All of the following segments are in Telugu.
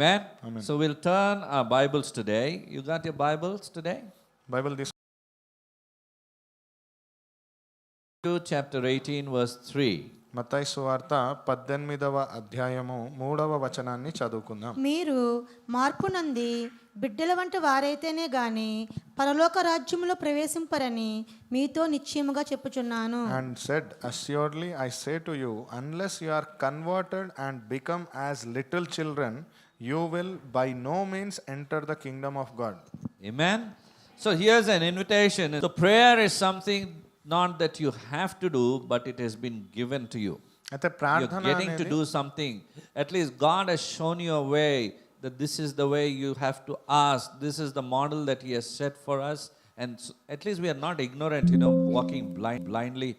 Amen. Amen. So we'll turn our Bibles today. You got your Bibles today? Bible తీసు To chapter 18, verse 3. మత్తయి సువార్త 18వ అధ్యాయము 3వ వచనాన్ని చదువుకుందాం. మీరు మార్పు నంది బిడ్డల వంటి వారైతేనే గాని పరలోక రాజ్యములో ప్రవేశింపరని మీతో నిశ్చయముగా చెప్పుచున్నాను. And said, assuredly I say to you, unless you are converted and become as little children, you will by no means enter the kingdom of God. Amen. So here's an invitation. So prayer is something not that you have to do, but it has been given to you. అయితే You're ప్రార్థన getting to do something. At least God has shown you a way that this is the way you have to ask. This is the model that He has set for us. And at least we are not ignorant, walking blindly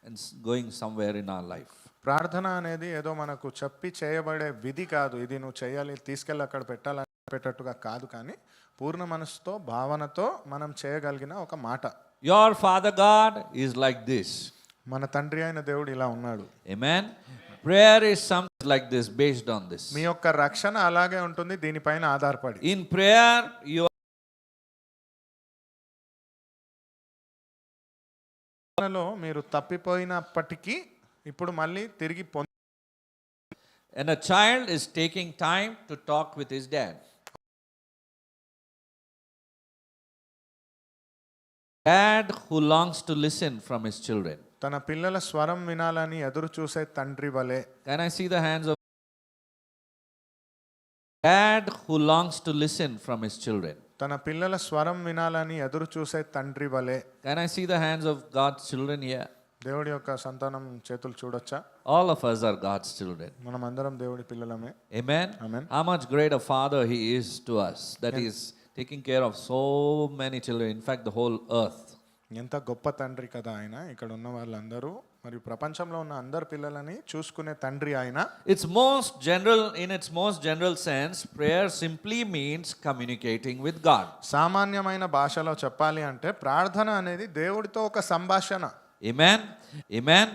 and going somewhere in our life. ప్రార్థన అనేది ఏదో మనకు చెప్పి చేయబడే విధి కాదు. ఇది నువ్వు చేయాలి, తీసుకెళ్ళి అక్కడ పెట్టాలని పెట్టేట్టుగా కాదు, కానీ పూర్ణ మనసుతో భావనతో మనం చేయగలిగిన ఒక మాట. Your Father God is like this. మన తండ్రి అయిన దేవుడు ఇలా ఉన్నాడు. Amen. Prayer is something like this, based on this. మీ యొక్క రక్షణ అలాగే ఉంటుంది, దీనిపైన ఆధారపడి. In prayer, you మీరు తప్పిపోయినప్పటికీ ఇప్పుడు మళ్ళీ తిరిగి and a child is taking time to talk with his dad. Dad who longs to listen from his children. తన పిల్లల స్వరం వినాలని ఎదురు చూసే తండ్రి వలె. Can I see the hands of dad who longs to listen from his children? తన పిల్లల స్వరం వినాలని ఎదురు చూసే తండ్రి వలె. Can I see the hands of God's children here? దేవుడి యొక్క సంతానం చేతులు చూడొచ్చా? All of us are God's children. మనం అందరం దేవుడి పిల్లలమే. Amen. Amen. How much great a father he is to us, that he is taking care of so many children, in fact the whole earth. ఎంత గొప్ప తండ్రి కదా ఆయన. ఇక్కడ ఉన్న వాళ్ళందరూ మరియు ప్రపంచంలో ఉన్న అందరు పిల్లలని చూసుకునే తండ్రి ఆయన. It's most general, in its most general sense, prayer simply means communicating with God. సామాన్యమైన భాషలో చెప్పాలి అంటే ప్రార్థన అనేది దేవుడితో ఒక సంభాషణ. Amen. Amen.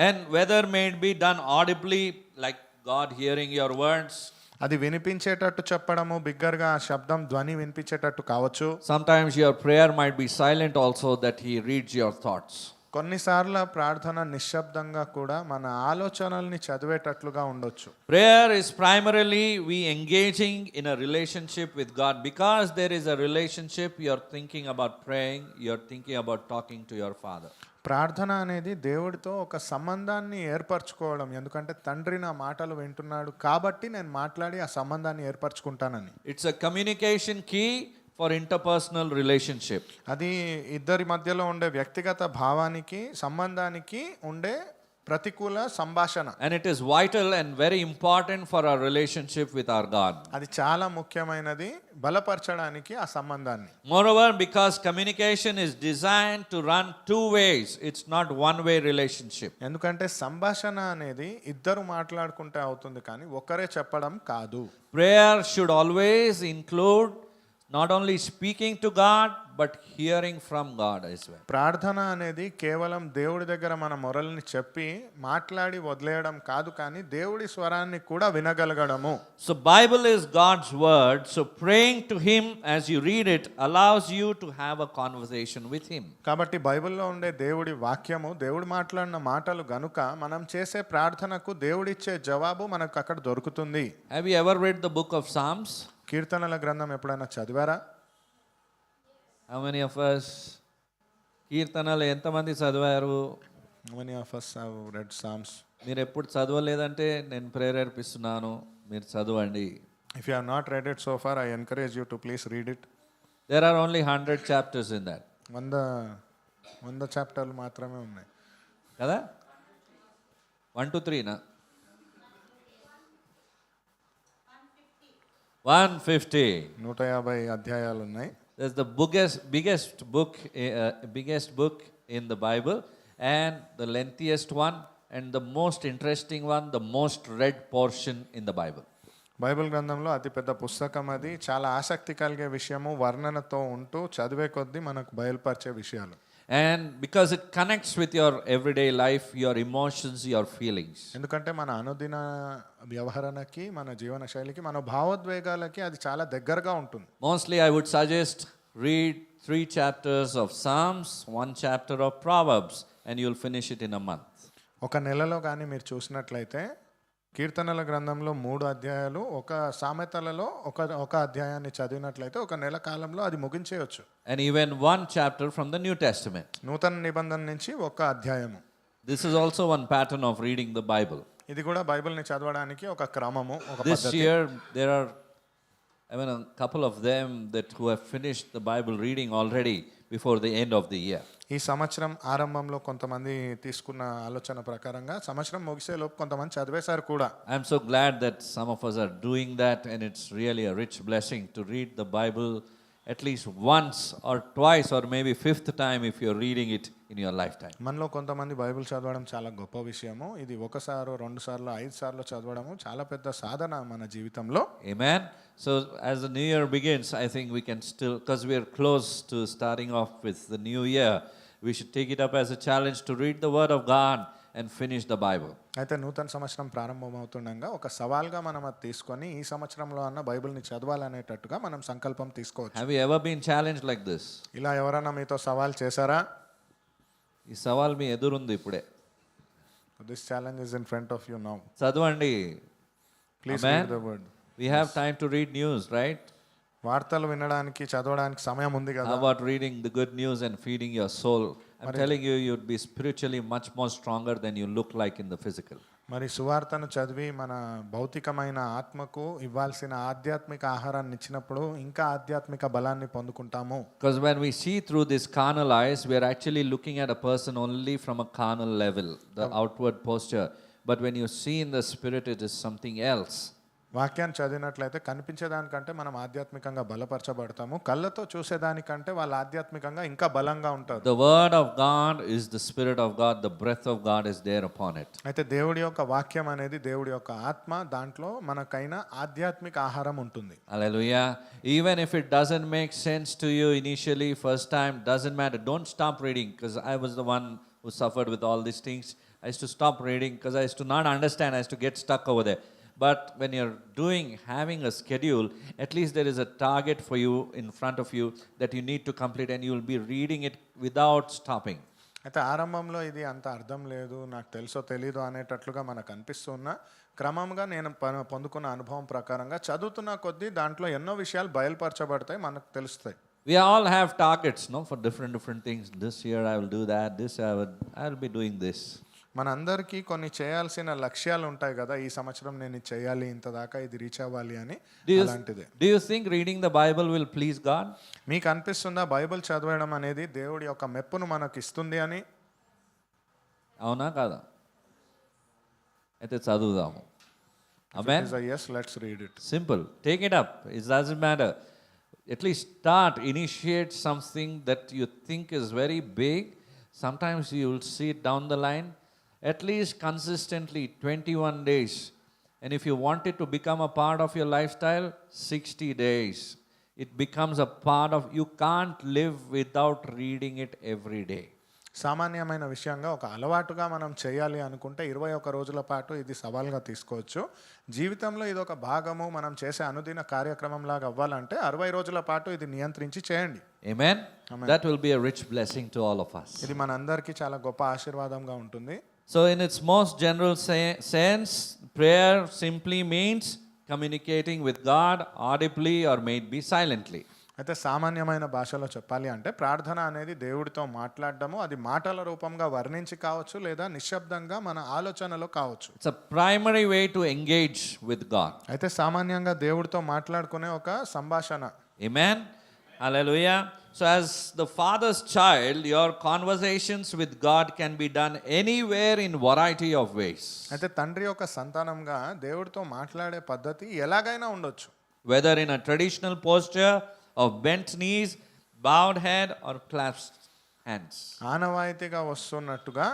And whether may it be done audibly, like God hearing your words. అది వినిపించేటట్టు చెప్పడము, బిగ్గరగా ఆ శబ్దం ధ్వని వినిపించేటట్టు కావచ్చు. Sometimes your prayer might be silent also, that He reads your thoughts. కొన్నిసార్లు ప్రార్థన నిశ్శబ్దంగా కూడా మన ఆలోచనల్ని చదివేటట్లుగా ఉండొచ్చు. Prayer is primarily we engaging in a relationship with God. Because there is a relationship, you are thinking about praying, you are thinking about talking to your Father. ప్రార్థన అనేది దేవుడితో ఒక సంబంధాన్ని ఏర్పరచుకోవడం. ఎందుకంటే తండ్రి నా మాటలు వింటున్నాడు కాబట్టి నేను మాట్లాడి ఆ సంబంధాన్ని ఏర్పరచుకుంటానని. It's a communication key for interpersonal relationship. అది ఇద్దరి మధ్యలో ఉండే వ్యక్తిగత భావానికి, సంబంధానికి ఉండే ప్రతికూల సంభాషణ. And it is vital and very important for our relationship with our God. అది చాలా ముఖ్యమైనది బలపరచడానికి ఆ సంబంధాన్ని. Moreover, because communication is designed to run two ways, it's not one way relationship. ఎందుకంటే సంభాషణ అనేది ఇద్దరు మాట్లాడుకుంటే అవుతుంది, కానీ ఒకరే చెప్పడం కాదు. Prayer should always include not only speaking to God but hearing from God as well. ప్రార్థన అనేది కేవలం దేవుడి దగ్గర మన మొరల్ని చెప్పి మాట్లాడి వదిలేయడం కాదు, కానీ దేవుడి స్వరాన్ని కూడా వినగలగడము. So Bible is God's word, so praying to Him as you read it allows you to have a conversation with Him. కాబట్టి బైబిల్లో ఉండే దేవుడి వాక్యము, దేవుడు మాట్లాడిన మాటలు గనుక మనం చేసే ప్రార్థనకు దేవుడిచ్చే జవాబు మనకు అక్కడ దొరుకుతుంది. Have you ever read the book of Psalms? కీర్తనల గ్రంథం ఎప్పుడైనా చదివారా? How many of us కీర్తనలు ఎంతమంది చదివారు? How many of us have read Psalms? మీరు ఎప్పుడు చదవలేదంటే నేను ప్రేరేపిస్తున్నాను, మీరు చదవండి. If you have not read it so far, I encourage you to please read it. There are only 100 chapters in that. 100 చాప్టర్లు మాత్రమే ఉన్నాయి కదా? 1 to 3 నా 150. 150 అధ్యాయాలు ఉన్నాయి. That's the biggest book in the Bible, and the lengthiest one, and the most interesting one, the most read portion in the Bible. Bible గ్రంథంలో అతిపెద్ద పుస్తకం అది. చాలా ఆసక్తి కలిగే విషయము, వర్ణనతో ఉంటూ చదివే కొద్దీ మనకు బయలుపరిచే విషయాలు. And because it connects with your everyday life, your emotions, your feelings. ఎందుకంటే మన అనుదిన వ్యవహరణకి, మన జీవన శైలికి, మన భావోద్వేగాలకి అది చాలా దగ్గరగా ఉంటుంది. Mostly I would suggest read 3 chapters of Psalms, 1 chapter of Proverbs, and you'll finish it in a month. ఒక నెలలో కానీ మీరు చూసినట్లయితే కీర్తనల గ్రంథంలో 3 అధ్యాయాలు, ఒక సామెతలలో ఒక అధ్యాయాన్ని చదివినట్లయితే ఒక నెల కాలంలో అది ముగించేయొచ్చు. And even 1 chapter from the New Testament. నూతన నిబంధన నుంచి ఒక అధ్యాయము. This is also one pattern of reading the Bible. ఇది కూడా బైబిల్ని చదవడానికి ఒక క్రమము, ఒక This పద్ధతి. year there are a couple of them who have finished the Bible reading already before the end of the year. ఈ సంవత్సరం ఆరంభంలో కొంతమంది తీసుకున్న ఆలోచన ప్రకారంగా సంవత్సరం ముగిసేలోపు కొంతమంది చదివేశారు కూడా. I am so glad that some of us are doing that, and it's really a rich blessing to read the Bible at least once or twice or maybe 5th time if you're reading it in your lifetime. మనలో కొంతమంది బైబిల్ చదవడం చాలా గొప్ప విషయము. ఇది ఒకసారో 2 సార్లు 5 సార్లు చదవడము చాలా పెద్ద సాధన మన జీవితంలో. Amen. So as the new year begins, I think we can still, because we are close to starting off with the new year, we should take it up as a challenge to read the Word of God and finish the Bible. అయితే నూతన సంవత్సరం ప్రారంభమవుతుండగా ఒక సవాల్గా మనం అది తీసుకొని ఈ సంవత్సరంలో అన్న బైబిల్ని చదవాలనేటట్టుగా మనం సంకల్పం తీసుకోవచ్చు. Have you ever been challenged like this? ఇలా ఎవరైనా మీతో సవాల్ చేశారా? ఈ సవాల్ మీ ఎదురుంది ఇప్పుడే. This challenge is in front of you now. చదవండి. Please Amen. Read the word. We have time to read news, right? వార్తలు వినడానికి, చదవడానికి సమయం ఉంది How కదా. about reading the good news and feeding your soul? I'm telling you, you'd be spiritually much more stronger than you look like in the physical. మరి సువార్తను చదివి మన భౌతికమైన ఆత్మకు ఇవ్వాల్సిన ఆధ్యాత్మిక ఆహారాన్ని ఇచ్చినప్పుడు ఇంకా ఆధ్యాత్మిక బలాన్ని పొందుకుంటాము. Because when we see through this carnal eyes, we are actually looking at a person only from a carnal level, the outward posture. But when you see in the spirit, it is something else. వాక్యాన్ని చదివినట్లయితే కనిపించేదానికంటే మనం ఆధ్యాత్మికంగా బలపరచబడతాము. కళ్ళతో చూసేదానికంటే వాళ్ళు ఆధ్యాత్మికంగా ఇంకా బలంగా ఉంటారు. The word of God is the spirit of God, the breath of God is there upon it. అయితే దేవుడి యొక్క వాక్యం అనేది దేవుడి యొక్క ఆత్మ, దాంట్లో మనకైనా ఆధ్యాత్మిక ఆహారం ఉంటుంది. Hallelujah. Even if it doesn't make sense to you initially, first time, doesn't matter. Don't stop reading, because I was the one who suffered with all these things. I used to stop reading because I used to not understand. I used to get stuck over there. But when you're having a schedule, at least there is a target for you in front of you that you need to complete, and you will be reading it without stopping. అయితే ఆరంభంలో ఇది అంత అర్థం లేదు, నాకు తెలుసో తెలీదు అనేటట్లుగా మనకు అనిపిస్తున్నా క్రమంగా నేను పొందుకున్న అనుభవం ప్రకారంగా చదువుతున్న కొద్దీ దాంట్లో ఎన్నో విషయాలు బయలుపరచబడతాయి, మనకు తెలుస్తాయి. We all have targets, no, for different things. This year I will do that. This I will be doing this. మనందరికీ కొన్ని చేయాల్సిన లక్ష్యాలు ఉంటాయి కదా. ఈ సంవత్సరం నేను ఇది చేయాలి, ఇంత దాకా ఇది రీచ్ అవ్వాలి అని. అలాంటిదే. Do you think reading the Bible will please God? మీకు అనిపిస్తుందా బైబిల్ చదవడం అనేది దేవుడి యొక్క మెప్పును మనకు ఇస్తుంది అని? అవునా కాదా? అయితే చదువుదాము. Amen. Yes, let's read it. Simple. Take it up. It doesn't matter. At least initiate something that you think is very big. Sometimes you will see it down the line. At least consistently 21 days. And if you want it to become a part of your lifestyle, 60 days. It becomes a part of, you can't live without reading it every day. సామాన్యమైన విషయంగా ఒక అలవాటుగా మనం చేయాలి అనుకుంటే 21 రోజుల పాటు ఇది సవాల్గా తీసుకోవచ్చు. జీవితంలో ఇది ఒక భాగము, మనం చేసే అనుదిన కార్యక్రమం లాగా అవ్వాలంటే 60 రోజుల పాటు ఇది నియంత్రించి చేయండి. Amen. That will be a rich blessing to all of us. ఇది మనందరికీ చాలా గొప్ప ఆశీర్వాదంగా ఉంటుంది. So in its most general sense, prayer simply means communicating with God audibly or maybe silently. అయితే సామాన్యమైన భాషలో చెప్పాలి అంటే ప్రార్థన అనేది దేవుడితో మాట్లాడడము, అది మాటల రూపంగా వర్ణించి కావచ్చు లేదా నిశ్శబ్దంగా మన ఆలోచనలో కావచ్చు. It's a primary way to engage with God. అయితే సామాన్యంగా దేవుడితో మాట్లాడుకునే ఒక సంభాషణ. Amen. Hallelujah. So as the Father's child, your conversations with God can be done anywhere in variety of ways. అయితే తండ్రి యొక్క సంతానంగా దేవుడితో మాట్లాడే పద్ధతి ఎలాగైనా ఉండొచ్చు. Whether in a traditional posture of bent knees, bowed head or clasped hands. ఆనవాయితీగా వస్తున్నట్టుగా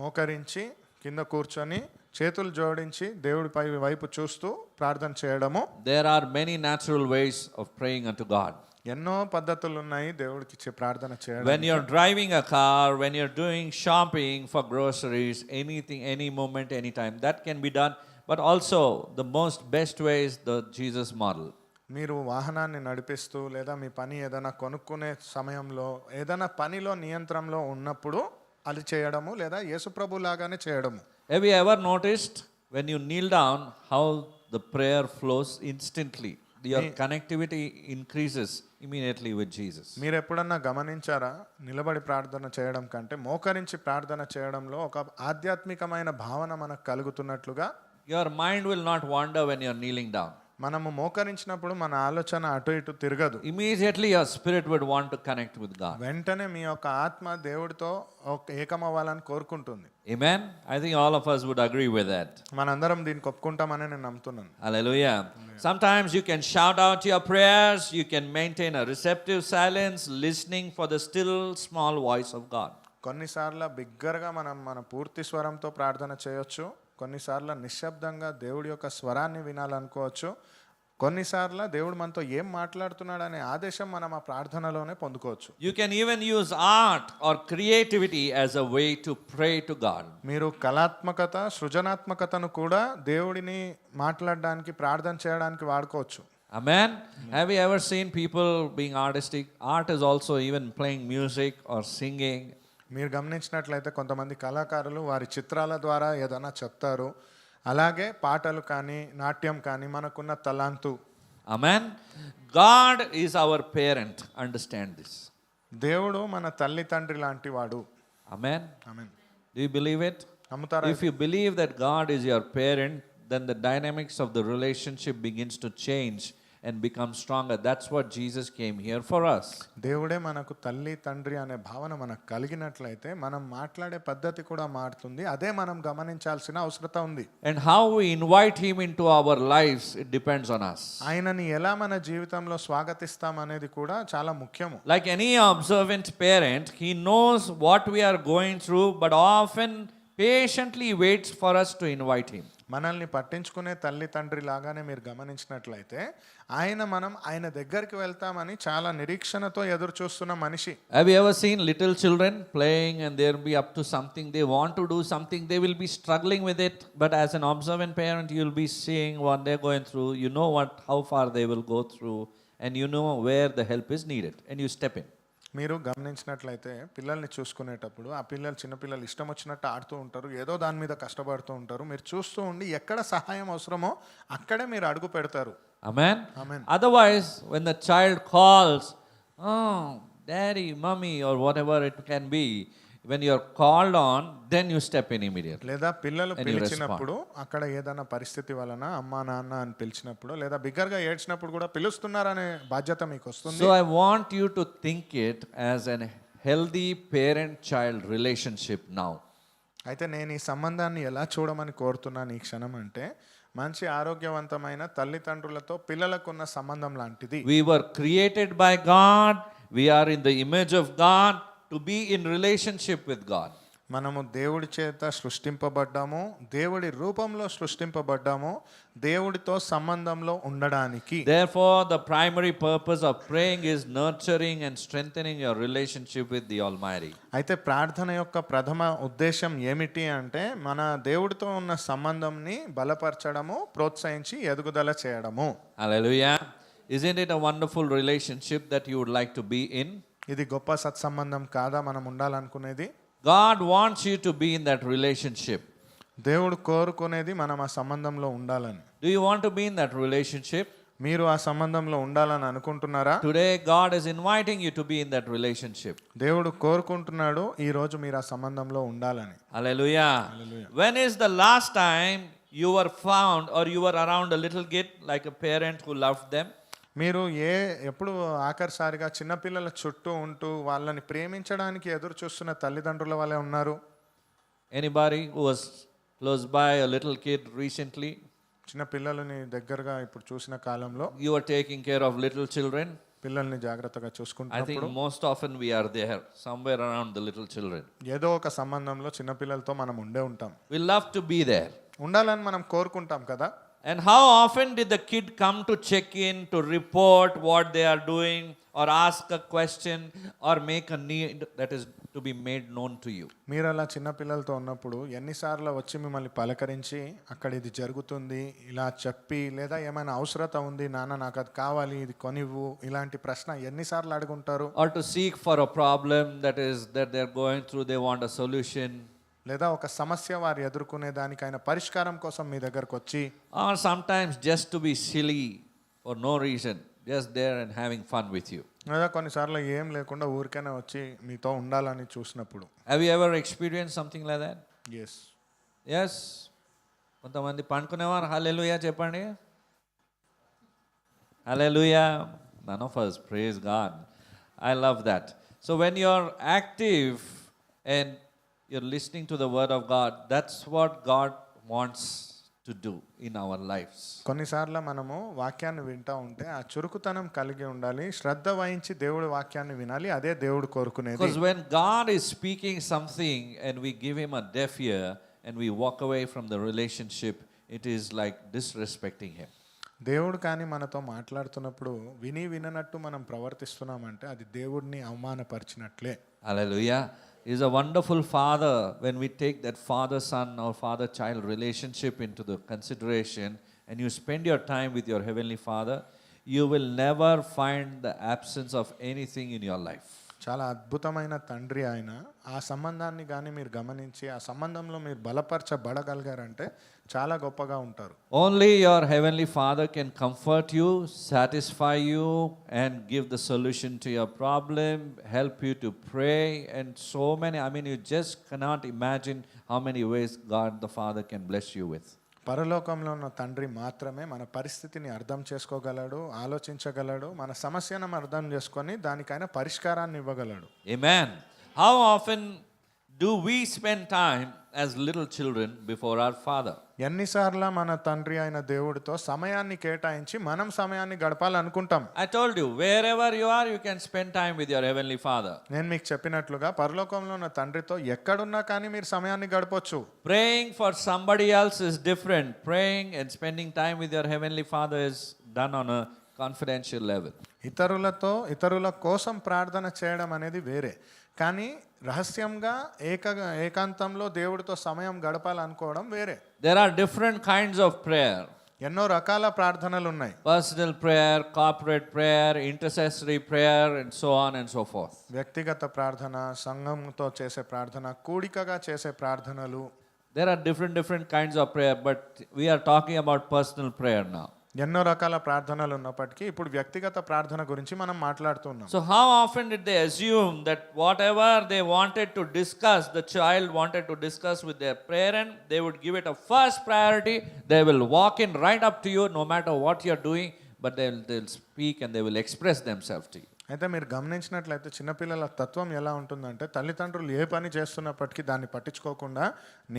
మోకరించి కింద కూర్చొని చేతులు జోడించి దేవుడిపై వైపు చూస్తూ ప్రార్థన చేయడము. There are many natural ways of praying unto God. ఎన్నో పద్ధతులు ఉన్నాయి దేవుడికి ప్రార్థన చేయడం. When you're driving a car, when you're doing shopping for groceries, anything, any moment, anytime, that can be done. But also, the most best way is the Jesus model. మీరు వాహనాన్ని నడిపిస్తూ లేదా మీ పని ఏదైనా కొనుక్కునే సమయంలో ఏదైనా పనిలో నియంత్రణలో ఉన్నప్పుడు అది చేయడము లేదా యేసుప్రభు లాగానే చేయడము. Have you ever noticed when you kneel down how the prayer flows instantly? Your connectivity increases immediately with Jesus. మీరు ఎప్పుడన్నా గమనించారా, నిలబడి ప్రార్థన చేయడం కంటే మోకరించి ప్రార్థన చేయడంలో ఒక ఆధ్యాత్మికమైన భావన మనకు కలుగుతున్నట్లుగా? Your mind will not wander when you're kneeling down. మనము మోకరించినప్పుడు మన ఆలోచన అటు ఇటు తిరగదు. Immediately your spirit would want to connect with God. వెంటనే మీ యొక్క ఆత్మ దేవుడితో ఏకమవ్వాలని కోరుకుంటుంది. Amen? I think all of us would agree with that. మనందరం దీనికి ఒప్పుకుంటామని నేను నమ్ముతున్నాను. Hallelujah. Sometimes you can shout out your prayers, you can maintain a receptive silence, listening for the still small voice of God. కొన్నిసార్లు బిగ్గరగా మనం మన పూర్తి స్వరంతో ప్రార్థన చేయొచ్చు, కొన్నిసార్లు నిశ్శబ్దంగా దేవుడి యొక్క స్వరాన్ని వినాలనుకోవచ్చు, కొన్నిసార్లు దేవుడు మనతో ఏం మాట్లాడుతున్నాడు అనే ఆదేశం మనం ఆ ప్రార్థనలోనే పొందుకోవచ్చు. You can even use art or creativity as a way to pray to God. మీరు కళాత్మకత సృజనాత్మకతను కూడా దేవుడిని మాట్లాడడానికి ప్రార్థన చేయడానికి వాడుకోవచ్చు. Amen. Have you ever seen people being artistic? Art is also even playing music or singing. మీరు గమనించినట్లయితే కొంతమంది కళాకారులు వారి చిత్రాల ద్వారా ఏదైనా చెప్తారు, అలాగే పాటలు కానీ నాట్యం కానీ మనకున్న తలాంతు. Amen. God is our parent. Understand this. దేవుడు మన తల్లి తండ్రి లాంటి వాడు. Amen. Amen. Do you believe it? నమ్ముతారా? If you believe that God is your parent, then the dynamics of the relationship begins to change and become stronger. That's what Jesus came here for us. దేవుడే మనకు తల్లి తండ్రి అనే భావన మనకు కలిగినట్లయితే మనం మాట్లాడే పద్ధతి కూడా మారుతుంది. అదే మనం గమనించాల్సిన అవసరత ఉంది. And how we invite him into our lives, it depends on us. ఆయనని ఎలా మన జీవితంలో స్వాగతిస్తాం అనేది కూడా చాలా ముఖ్యము. Like any observant parent, he knows what we are going through, but often patiently waits for us to invite him. మనల్ని పట్టించుకునే తల్లి తండ్రి లాగానే మీరు గమనించినట్లయితే మనం ఆయన దగ్గరికి వెళ్తామని చాలా నిరీక్షణతో ఎదురు చూస్తున్న మనిషి. Have you ever seen little children playing and they'll be up to something, they want to do something, they will be struggling with it, but as an observant parent you'll be seeing what they're going through, you know how far they will go through, and you know where the help is needed, and you step in. మీరు గమనించినట్లయితే పిల్లల్ని చూసుకునేటప్పుడు ఆ చిన్నపిల్లలు ఇష్టం వచ్చినట్టు ఆడుతూ ఉంటారు, ఏదో దాని మీద కష్టపడుతూ ఉంటారు. మీరు చూస్తూ ఉండి ఎక్కడ సహాయం అవసరమో అక్కడే మీరు అడుగు పెడతారు. Amen? Amen. Otherwise, when the child calls, oh, daddy, mommy, or whatever it can be, when you're called on, then you step in immediately. లేదా పిల్లలు And you పిలిచినప్పుడు అక్కడ ఏదైనా పరిస్థితి వలన అమ్మా నాన్న అని పిలిచినప్పుడు లేదా బిగ్గరగా ఏడ్చినప్పుడు కూడా పిలుస్తున్నారనే బాధ్యత మీకు వస్తుంది. So I want you to think it as a healthy parent-child relationship now. అయితే నేను ఈ సంబంధాన్ని ఎలా చూడమని కోరుతున్నాను ఈ క్షణం అంటే, మంచి ఆరోగ్యవంతమైన తల్లిదండ్రులతో పిల్లలకున్న సంబంధం లాంటిది. We were created by God. We are in the image of God to be in relationship with God. మనము దేవుడి చేత సృష్టింపబడ్డాము, దేవుడి రూపంలో సృష్టింపబడ్డాము, దేవుడితో సంబంధంలో ఉండడానికి. Therefore, the primary purpose of praying is nurturing and strengthening your relationship with the Almighty. అయితే ప్రార్థన యొక్క ప్రథమ ఉద్దేశం ఏమిటి అంటే మన దేవుడితో ఉన్న సంబంధంని బలపరచడము, ప్రోత్సహించి ఎదుగుదల చేయడము. Hallelujah. Isn't it a wonderful relationship that you would like to be in? ఇది గొప్ప సత్సంబంధం కాదా మనం ఉండాలనుకునేది? God wants you to be in that relationship. దేవుడు కోరుకునేది మనం ఆ సంబంధంలో ఉండాలని. Do you want to be in that relationship? మీరు ఆ సంబంధంలో ఉండాలని అనుకుంటున్నారా? Today God is inviting you to be in that relationship. దేవుడు కోరుకుంటున్నాడు ఈ రోజు మీరు ఆ సంబంధంలో ఉండాలని. Hallelujah. When is the last time you were found or you were around a little kid like a parent who loved them? మీరు ఎప్పుడు ఆఖరిసారిగా చిన్నపిల్లల చుట్టూ ఉంటూ వాళ్ళని ప్రేమించడానికి ఎదురు చూస్తున్న తల్లిదండ్రుల వల్లే ఉన్నారు? Anybody who was close by a little kid recently? చిన్న పిల్లలని దగ్గరగా ఇప్పుడు చూసిన కాలంలో You were taking care of little children? పిల్లల్ని జాగ్రత్తగా I think చూసుకుంటున్నప్పుడు most often we are there, somewhere around the little children. ఏదో ఒక సంబంధంలో చిన్నపిల్లలతో మనం ఉండే ఉంటాం. We love to be there. ఉండాలని మనం కోరుకుంటాం కదా. And how often did the kid come to check in, to report what they are doing, or ask a question, or make a need that is to be made known to you? మీరు అలా చిన్న పిల్లలతో ఉన్నప్పుడు ఎన్నిసార్లు వచ్చి మిమ్మల్ని పలకరించి అక్కడ ఇది జరుగుతుంది ఇలా చెప్పి, లేదా ఏమైనా అవసరత ఉంది నాన్న నాకు అది కావాలి ఇది కొనివ్వు, ఇలాంటి ప్రశ్న ఎన్నిసార్లు అడుగుంటారు? Or to seek for a problem that they're going through, they want a solution. లేదా ఒక సమస్య వారు ఎదుర్కొనే దానికైనా పరిష్కారం కోసం మీ దగ్గరకు వచ్చి, Or sometimes just to be silly for no reason, just there and having fun with you. లేదా కొన్నిసార్లు ఏం లేకుండా ఊరికైనా వచ్చి మీతో ఉండాలని చూసినప్పుడు. Have you ever experienced something like that? Yes. Yes. కొంతమంది పండుకునేవారు. హల్లెలూయా చెప్పండి. హల్లెలూయా. None of us, praise God. I love that. So when you're active and you're listening to the word of God, that's what God wants to do in our lives. కొన్నిసార్లు మనము వాక్యాన్ని వింటూ ఉంటే ఆ చురుకుతనం కలిగి ఉండాలి, శ్రద్ధ వహించి దేవుడి వాక్యాన్ని వినాలి, అదే దేవుడు కోరుకునేది. Because when God is speaking something and we give him a deaf ear and we walk away from the relationship, it is like disrespecting him. దేవుడు కానీ మనతో మాట్లాడుతున్నప్పుడు విననట్టు మనం ప్రవర్తిస్తున్నామంటే అది దేవుడిని అవమానపరిచినట్లే. Hallelujah. He is a wonderful father. When we take that father-son or father-child relationship into the consideration and you spend your time with your heavenly Father, you will never find the absence of anything in your life. చాలా అద్భుతమైన తండ్రి ఆయన. ఆ సంబంధాన్ని కానీ మీరు గమనించి ఆ సంబంధంలో మీరు బలపరచబడగలిగారంటే చాలా గొప్పగా ఉంటారు. Only your heavenly Father can comfort you, satisfy you, and give the solution to your problem, help you to pray, and so many. I mean, you just cannot imagine how many ways God the Father can bless you with. పరలోకంలో ఉన్న తండ్రి మాత్రమే మన పరిస్థితిని అర్థం చేసుకోగలడు, ఆలోచించగలడు, మన సమస్యను అర్థం చేసుకొని దానికైనా పరిష్కారాన్ని ఇవ్వగలడు. Amen. How often do we spend time as little children before our Father? ఎన్నిసార్లు మన తండ్రి అయిన దేవుడితో సమయాన్ని కేటాయించి మనం సమయాన్ని గడపాలనుకుంటాం. I told you, wherever you are, you can spend time with your heavenly Father. నేను మీకు చెప్పినట్లుగా పరలోకంలో ఉన్న తండ్రితో ఎక్కడున్నా కానీ మీరు సమయాన్ని గడపొచ్చు. Praying for somebody else is different. Praying and spending time with your heavenly Father is done on a confidential level. ఇతరుల కోసం ప్రార్థన చేయడం అనేది వేరే, కానీ రహస్యంగా ఏకాంతంలో దేవుడితో సమయం గడపాలనుకోవడం వేరే. There are different kinds of prayer. ఎన్నో రకాల ప్రార్థనలు ఉన్నాయి. Personal prayer, corporate prayer, intercessory prayer, and so on and so forth. వ్యక్తిగత ప్రార్థన, సంఘంతో చేసే ప్రార్థన, కూడికగా చేసే ప్రార్థనలు. There are different kinds of prayer, but we are talking about personal prayer now. ఎన్నో రకాల ప్రార్థనలు ఉన్నప్పటికీ ఇప్పుడు వ్యక్తిగత ప్రార్థన గురించి మనం మాట్లాడుతున్నాం. So how often did they assume that whatever they wanted to discuss, the child wanted to discuss with their parent, they would give it a first priority. They will walk in right up to you no matter what you're doing, but they'll speak and they will express themselves to you. అయితే మీరు గమనించినట్లయితే చిన్నపిల్లల తత్వం ఎలా ఉంటుందంటే తల్లిదండ్రులు ఏ పని చేస్తున్నప్పటికీ దాన్ని పట్టించుకోకుండా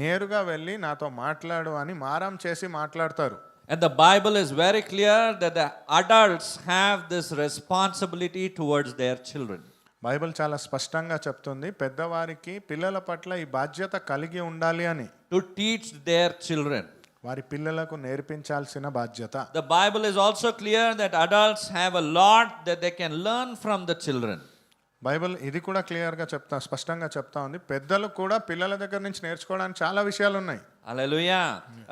నేరుగా వెళ్ళి నాతో మాట్లాడు అని మారం చేసి మాట్లాడతారు. And the Bible is very clear that the adults have this responsibility towards their children. Bible చాలా స్పష్టంగా చెప్తుంది పెద్దవారికి పిల్లల పట్ల ఈ బాధ్యత కలిగి ఉండాలి అని. To teach their children. వారి పిల్లలకు నేర్పించాల్సిన బాధ్యత. The Bible is also clear that adults have a lot that they can learn from the children. Bible ఇది కూడా క్లియర్గా స్పష్టంగా చెప్తా ఉంది పెద్దలు కూడా పిల్లల దగ్గర నుంచి నేర్చుకోవడానికి చాలా విషయాలు ఉన్నాయి. Hallelujah.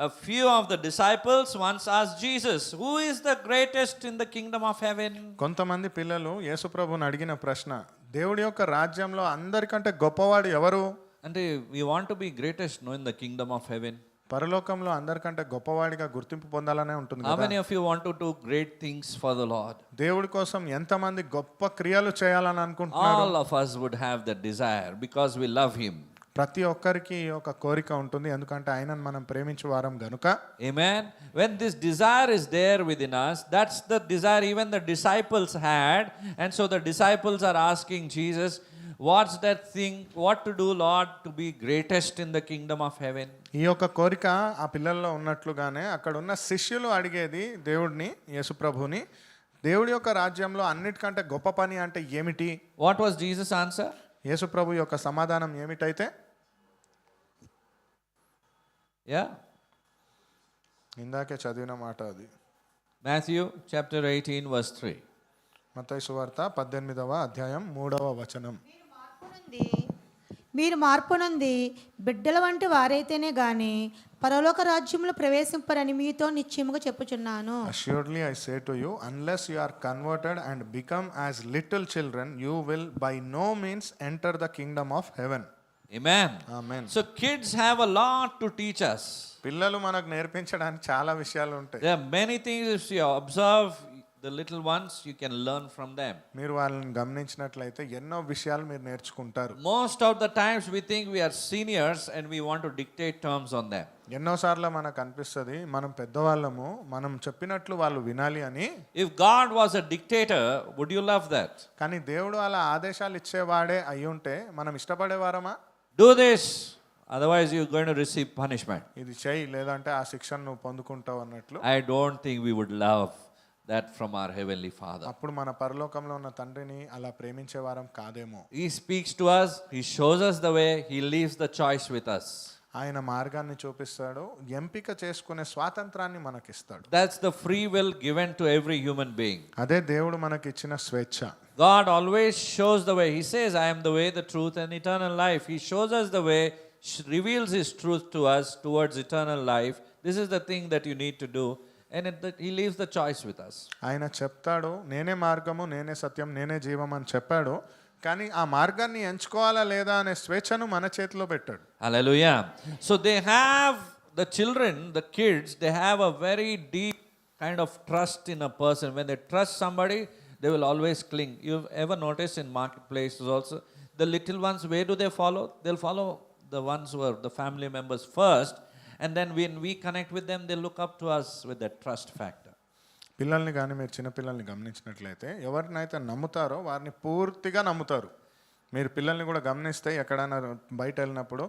A few of the disciples once asked Jesus, who is the greatest in the kingdom of heaven? కొంతమంది పిల్లలు యేసుప్రభుని అడిగిన ప్రశ్న, దేవుడి యొక్క రాజ్యంలో అందరికంటే గొప్పవాడు ఎవరు? అంటే we want to be greatest in the kingdom of heaven. పరలోకంలో అందరికంటే గొప్పవాడిగా గుర్తింపు పొందాలనే ఉంటుంది How కదా. many of you want to do great things for the Lord? దేవుడి కోసం ఎంతమంది గొప్ప క్రియలు చేయాలని అనుకుంటున్నారు? All of us would have that desire because we love him. ప్రతి ఒక్కరికి ఒక కోరిక ఉంటుంది, ఎందుకంటే ఆయనను మనం ప్రేమించే వారం గనుక. Amen. When this desire is there within us, that's the desire even the disciples had. And so the disciples are asking Jesus, what's that thing, what to do, Lord, to be greatest in the kingdom of heaven? ఈ యొక్క కోరిక ఆ పిల్లల్లో ఉన్నట్లుగానే అక్కడ ఉన్న శిష్యులు అడిగేది దేవుడిని, యేసుప్రభుని, దేవుడి యొక్క రాజ్యంలో అన్నిటికంటే గొప్ప పని అంటే ఏమిటి? What was Jesus' answer? యేసుప్రభు యొక్క సమాధానం ఏమిటైతే, Yeah. ఇందాకే చదివిన మాట అది. Matthew chapter 18, verse 3. మత్తయి సువార్త 18వ అధ్యాయం 3వ వచనం. మీరు మార్పు నొంది బిడ్డల వంటి వారైతేనే గాని పరలోక రాజ్యంలో ప్రవేశింపరని మీతో నిశ్చయముగా చెప్పుచున్నాను. Assuredly I say to you, unless you are converted and become as little children, you will by no means enter the kingdom of heaven. Amen. Amen. So kids have a lot to teach us. పిల్లలు మనకు నేర్పించడానికి చాలా విషయాలు ఉంటాయి. There are many things if you observe the little ones, you can learn from them. మీరు వాళ్ళని గమనించినట్లయితే ఎన్నో విషయాలు మీరు నేర్చుకుంటారు. Most of the times we think we are seniors and we want to dictate terms on them. ఎన్నోసార్లు మనకు అనిపిస్తుంది మనం పెద్దవాళ్ళము, మనం చెప్పినట్లు వాళ్ళు వినాలి అని. If God was a dictator, would you love that? కానీ దేవుడు అలా ఆదేశాలు ఇచ్చేవాడే అయి ఉంటే మనం ఇష్టపడేవారమా? Do this, otherwise you're going to receive punishment. ఇది చెయ్యి లేదంటే ఆ శిక్షను నువ్వు పొందుకుంటావు అన్నట్లు. I don't think we would love that from our heavenly Father. అప్పుడు మన పరలోకంలో ఉన్న తండ్రిని అలా ప్రేమించే వారం కాదేమో. He speaks to us, He shows us the way, He leaves the choice with us. ఆయన మార్గాన్ని చూపిస్తాడు, ఎంపిక చేసుకునే స్వాతంత్రాన్ని మనకిస్తాడు. That's the free will given to every human being. అదే దేవుడు మనకిచ్చిన స్వేచ్ఛ. God always shows the way. He says, I am the way, the truth, and eternal life. He shows us the way, reveals His truth to us towards eternal life. This is the thing that you need to do. And He leaves the choice with us. ఆయన చెప్తాడు, నేనే మార్గము, నేనే సత్యం, నేనే జీవం అని చెప్పాడు. కానీ ఆ మార్గాన్ని ఎంచుకోవాలా లేదా అనే స్వేచ్ఛను మన చేతిలో పెట్టాడు. Hallelujah. So they have, the children, the kids, they have a very deep kind of trust in a person. When they trust somebody, they will always cling. You've ever noticed in marketplaces also, the little ones, where do they follow? They'll follow the ones who are the family members first. And then when we connect with them, they look up to us with that trust factor. పిల్లల్ని కానీ మీరు చిన్నపిల్లల్ని గమనించినట్లయితే ఎవరినైతే నమ్ముతారో వారిని పూర్తిగా నమ్ముతారు. మీరు పిల్లల్ని కూడా గమనిస్తే ఎక్కడైనా బయట వెళ్ళినప్పుడు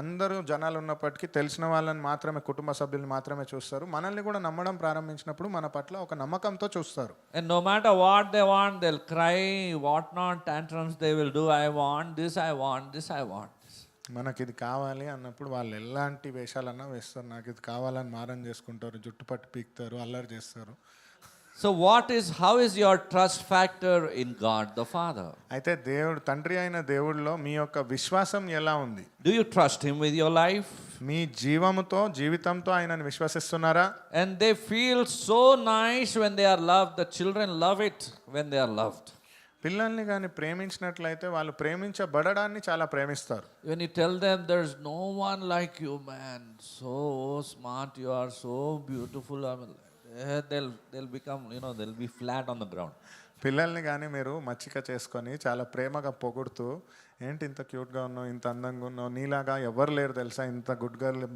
అందరూ జనాలు ఉన్నప్పటికీ తెలిసిన వాళ్ళని మాత్రమే, కుటుంబ సభ్యుల్ని మాత్రమే చూస్తారు. మనల్ని కూడా నమ్మడం ప్రారంభించినప్పుడు మన పట్ల ఒక నమ్మకంతో చూస్తారు. And no matter what they want, they'll cry, what not, tantrums they will do. I want this, I want this, I want. మనకి ఇది కావాలి అన్నప్పుడు వాళ్ళు ఎలాంటి వేషాలన్నా వేస్తారు. నాకు ఇది కావాలని మారం చేసుకుంటారు, జుట్టు పట్టు పీకుతారు, అల్లరి చేస్తారు. So how is your trust factor in God the Father? అయితే దేవుడు, తండ్రి అయిన దేవుడిలో మీ యొక్క విశ్వాసం ఎలా ఉంది? Do you trust Him with your life? మీ జీవితంతో ఆయనను విశ్వసిస్తున్నారా? And they feel so nice when they are loved. The children love it when they are loved. పిల్లల్ని కానీ ప్రేమించినట్లయితే వాళ్ళు ప్రేమించబడడాన్ని చాలా ప్రేమిస్తారు. When you tell them there's no one like you, man, so smart you are, so beautiful, I mean, they'll become, they'll be flat on the ground. పిల్లల్ని కానీ మీరు మచ్చిక చేసుకొని చాలా ప్రేమగా పొగుడుతూ, ఏంటి ఇంత క్యూట్గా ఉన్నావు, ఇంత అందంగా ఉన్నావు, నీలాగా ఎవరు లేరు తెలుసా, ఇంత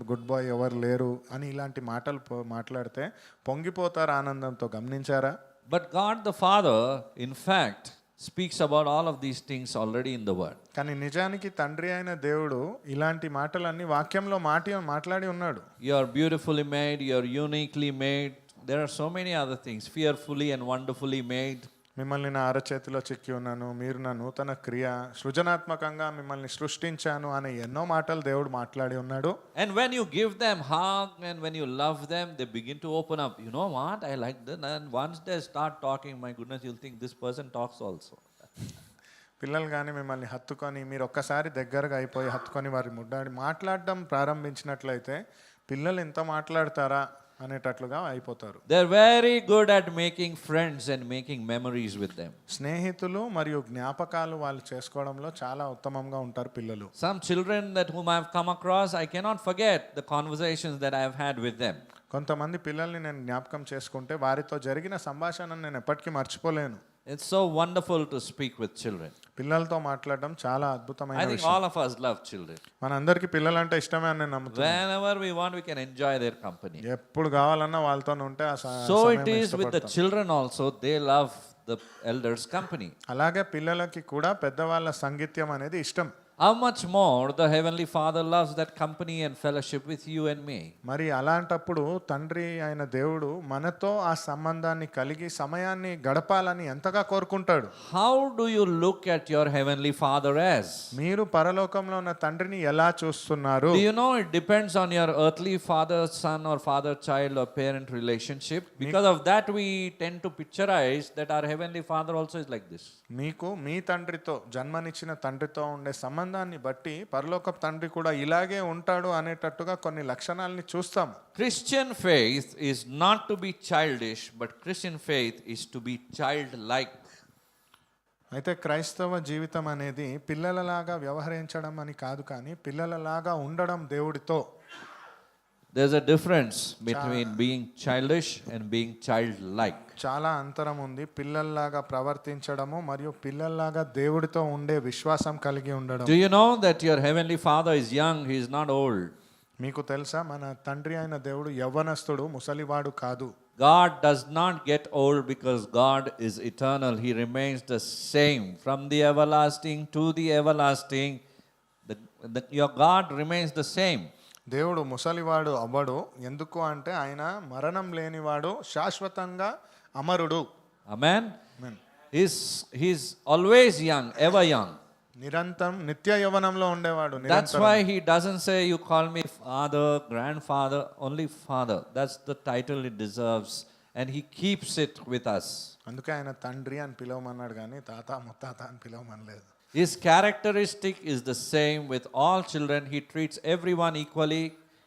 గుడ్ బాయ్ ఎవరు లేరు అని ఇలాంటి మాటలు మాట్లాడితే పొంగిపోతారు ఆనందంతో. గమనించారా? But God the Father, in fact, speaks about all of these things already in the word. కానీ నిజానికి తండ్రి అయిన దేవుడు ఇలాంటి మాటలన్నీ వాక్యంలో మాట్లాడి ఉన్నాడు. You are beautifully made, you are uniquely made. There are so many other things, fearfully and wonderfully made. మిమ్మల్ని నా అరచేతిలో చిక్కి ఉన్నాను, మీరు నా నూతన క్రియ, సృజనాత్మకంగా మిమ్మల్ని సృష్టించాను అనే ఎన్నో మాటలు దేవుడు మాట్లాడి ఉన్నాడు. And when you give them hug and when you love them, they begin to open up. You know what? I like that. And once they start talking, my goodness, you'll think this person talks also. పిల్లలు కానీ మిమ్మల్ని హత్తుకొని, మీరు ఒక్కసారి దగ్గరగా అయిపోయి హత్తుకొని వారి మాట్లాడడం ప్రారంభించినట్లయితే పిల్లలు ఎంత మాట్లాడతారా అనేటట్లుగా అయిపోతారు. They are very good at making friends and making memories with them. స్నేహితులు మరియు జ్ఞాపకాలు వాళ్ళు చేసుకోవడంలో చాలా ఉత్తమంగా ఉంటారు పిల్లలు. Some children whom I have come across, I cannot forget the conversations that I have had with them. కొంతమంది పిల్లల్ని నేను జ్ఞాపకం చేసుకుంటే వారితో జరిగిన సంభాషణను నేను ఎప్పటికీ మర్చిపోలేను. It's so wonderful to speak with children. పిల్లలతో మాట్లాడడం చాలా అద్భుతమైన I think విషయం. all of us love children. మనందరికీ పిల్లలంటే ఇష్టమే అని నేను నమ్ముతున్నాను. Whenever we want, we can enjoy their company. ఎప్పుడు కావాలన్నా వాళ్ళతో ఉంటే ఆ So it is with the children also. They love the elders' company. అలాగే పిల్లలకి కూడా పెద్దవాళ్ళ సంగీత్యం అనేది ఇష్టం. how much more the Heavenly Father loves that company and fellowship with you and me. మరి అలాంటప్పుడు తండ్రి అయిన దేవుడు మనతో ఆ సంబంధాన్ని కలిగి సమయాన్ని గడపాలని ఎంతగా కోరుకుంటాడు. How do you look at your Heavenly Father as? మీరు పరలోకంలో ఉన్న తండ్రిని ఎలా చూస్తున్నారు? Do you know it depends on your earthly father, son, or father, child, or parent relationship? Because of that, we tend to picturize that our Heavenly Father also is like this. మీకు మీ తండ్రితో జన్మనిచ్చిన తండ్రితో ఉండే సంబంధాన్ని బట్టి పరలోకపు తండ్రి కూడా ఇలాగే ఉంటాడు అనేటట్టుగా కొన్ని లక్షణాలని చూస్తాం. Christian faith is not to be childish, but Christian faith is to be childlike. అయితే క్రైస్తవ జీవితం అనేది పిల్లలలాగా వ్యవహరించడం అని కాదు, కానీ పిల్లలలాగా ఉండడం దేవుడితో. There's a difference between being childish and being childlike. చాలా అంతరం ఉంది పిల్లల్లాగా ప్రవర్తించడము మరియు పిల్లల్లాగా దేవుడితో ఉండే విశ్వాసం కలిగి ఉండడం. Do you know that your Heavenly Father is young, he is not old? మీకు తెలుసా మన తండ్రి అయిన దేవుడు యవ్వనస్తుడు, ముసలివాడు కాదు. God does not get old because God is eternal. He remains the same from the everlasting to the everlasting. Your God remains the same. దేవుడు ముసలివాడు అవ్వడు. ఎందుకు అంటే ఆయన మరణం లేనివాడు, శాశ్వతంగా అమరుడు. Amen. He's always young, ever young. నిరంతరం నిత్య యవ్వనంలో ఉండేవాడు. That's why he doesn't say you call me father, grandfather, only father. That's the title it deserves, and he keeps it with us. అందుకే ఆయన తండ్రి అని పిలవమన్నాడు కానీ తాత ముత్తాత అని పిలవమనలేదు. His characteristic is the same with all children. He treats everyone equally.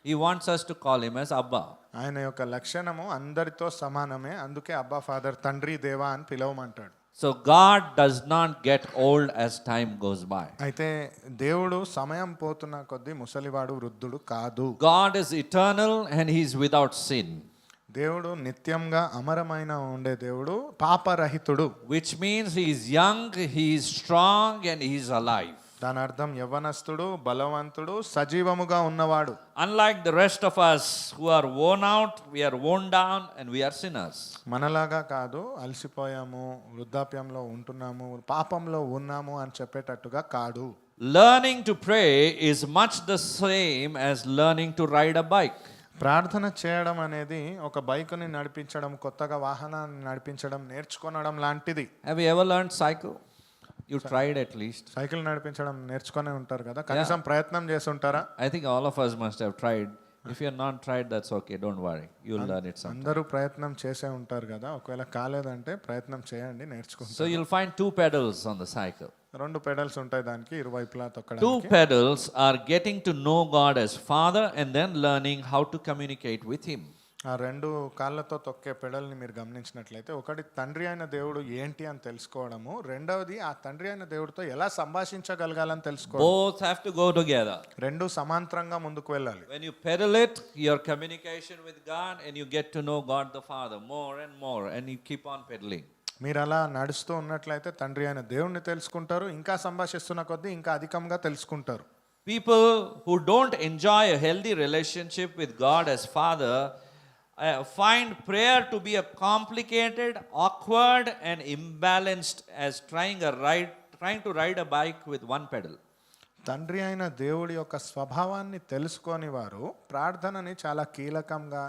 He wants us to call him as Abba. ఆయన యొక్క లక్షణము అందరితో సమానమే. అందుకే అబ్బా ఫాదర్, తండ్రి, దేవా అని పిలవమంటాడు. So God does not get old as time goes by. అయితే దేవుడు సమయం పోతున్న కొద్దీ ముసలివాడు, వృద్ధుడు కాదు. God is eternal and he is without sin. దేవుడు నిత్యంగా అమరమైన ఉండే దేవుడు, పాపరహితుడు. Which means he is young, he is strong and he is alive. దాని అర్థం యవ్వనస్తుడు, బలవంతుడు, సజీవముగా ఉన్నవాడు. Unlike the rest of us who are worn out, we are worn down and we are sinners. మనలాగా కాదు, అలసిపోయాము, వృద్ధాప్యంలో ఉంటున్నాము, పాపంలో ఉన్నాము అని చెప్పేటట్టుగా కాదు. Learning to pray is much the same as learning to ride a bike. ప్రార్థన చేయడం అనేది ఒక బైకుని నడిపించడం, కొత్తగా వాహనాన్ని నడిపించడం, నేర్చుకోవడం లాంటిది. Have you ever learned cycle? You tried at least. Cycle నడిపించడం నేర్చుకునే ఉంటారు కదా, కనీసం ప్రయత్నం చేసి ఉంటారా? I think all of us must have tried. If you have not tried, that's okay. Don't worry. You'll learn it sometime. అందరూ ప్రయత్నం చేసే ఉంటారు కదా, ఒకవేళ కాలేదంటే ప్రయత్నం చేయండి, నేర్చుకుంటారు. So you'll find 2 pedals on the cycle. 2 pedals ఉంటాయి దానికి, ఇరువైపులా 2 తొక్కడానికి. pedals are getting to know God as Father and then learning how to communicate with Him. ఆ 2 కాళ్ళతో తొక్కే పెడల్ని మీరు గమనించినట్లయితే, ఒకటి తండ్రి అయిన దేవుడు ఏంటి అని తెలుసుకోవడము, రెండవది ఆ తండ్రి అయిన దేవుడితో ఎలా సంభాషించగలగాలని తెలుసుకోవడం. Both have to go together. 2 సమాంతరంగా ముందుకు వెళ్ళాలి. When you pedal it, your communication with God and you get to know God the Father more and more and you keep on pedaling. మీరు అలా నడుస్తూ ఉన్నట్లయితే తండ్రి అయిన దేవుణ్ణి తెలుసుకుంటారు, ఇంకా సంభాషిస్తున్న కొద్దీ ఇంకా అధికంగా తెలుసుకుంటారు. People who don't enjoy a healthy relationship with God as Father find prayer to be a complicated, awkward and imbalanced as trying to ride a bike with one pedal. తండ్రి అయిన దేవుడి యొక్క స్వభావాన్ని తెలుసుకొని వారు ప్రార్థనని చాలా కీలకంగా,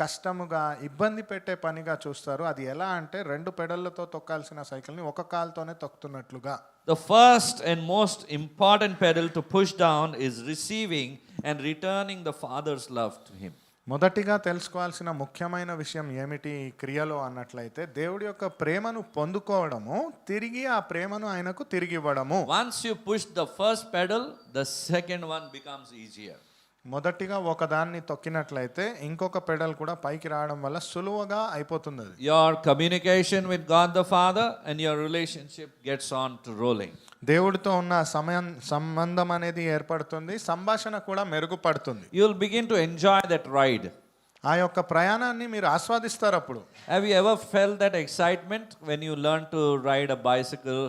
కష్టముగా, ఇబ్బంది పెట్టే పనిగా చూస్తారు. అది ఎలా అంటే 2 పెడల్లతో తొక్కాల్సిన సైకిల్ని ఒక కాలుతోనే తొక్కుతున్నట్లుగా. The first and most important pedal to push down is receiving and returning the Father's love to Him. మొదటిగా తెలుసుకోవాల్సిన ముఖ్యమైన విషయం ఏమిటి ఈ క్రియలో అన్నట్లయితే, దేవుడి యొక్క ప్రేమను పొందుకోవడము, తిరిగి ఆ ప్రేమను ఆయనకు తిరిగి ఇవ్వడము. Once you push the first pedal, the second one becomes easier. మొదటిగా ఒకదాన్ని తొక్కినట్లయితే ఇంకొక పెడల్ కూడా పైకి రావడం వల్ల సులువుగా అయిపోతుంది. Your communication with God the Father and your relationship gets on to rolling. దేవుడితో ఉన్న సంబంధం అనేది ఏర్పడుతుంది, సంభాషణ కూడా మెరుగుపడుతుంది. You'll begin to enjoy that ride. ఆ యొక్క ప్రయాణాన్ని మీరు ఆస్వాదిస్తారు. అప్పుడు Have you ever felt that excitement when you learn to ride a bicycle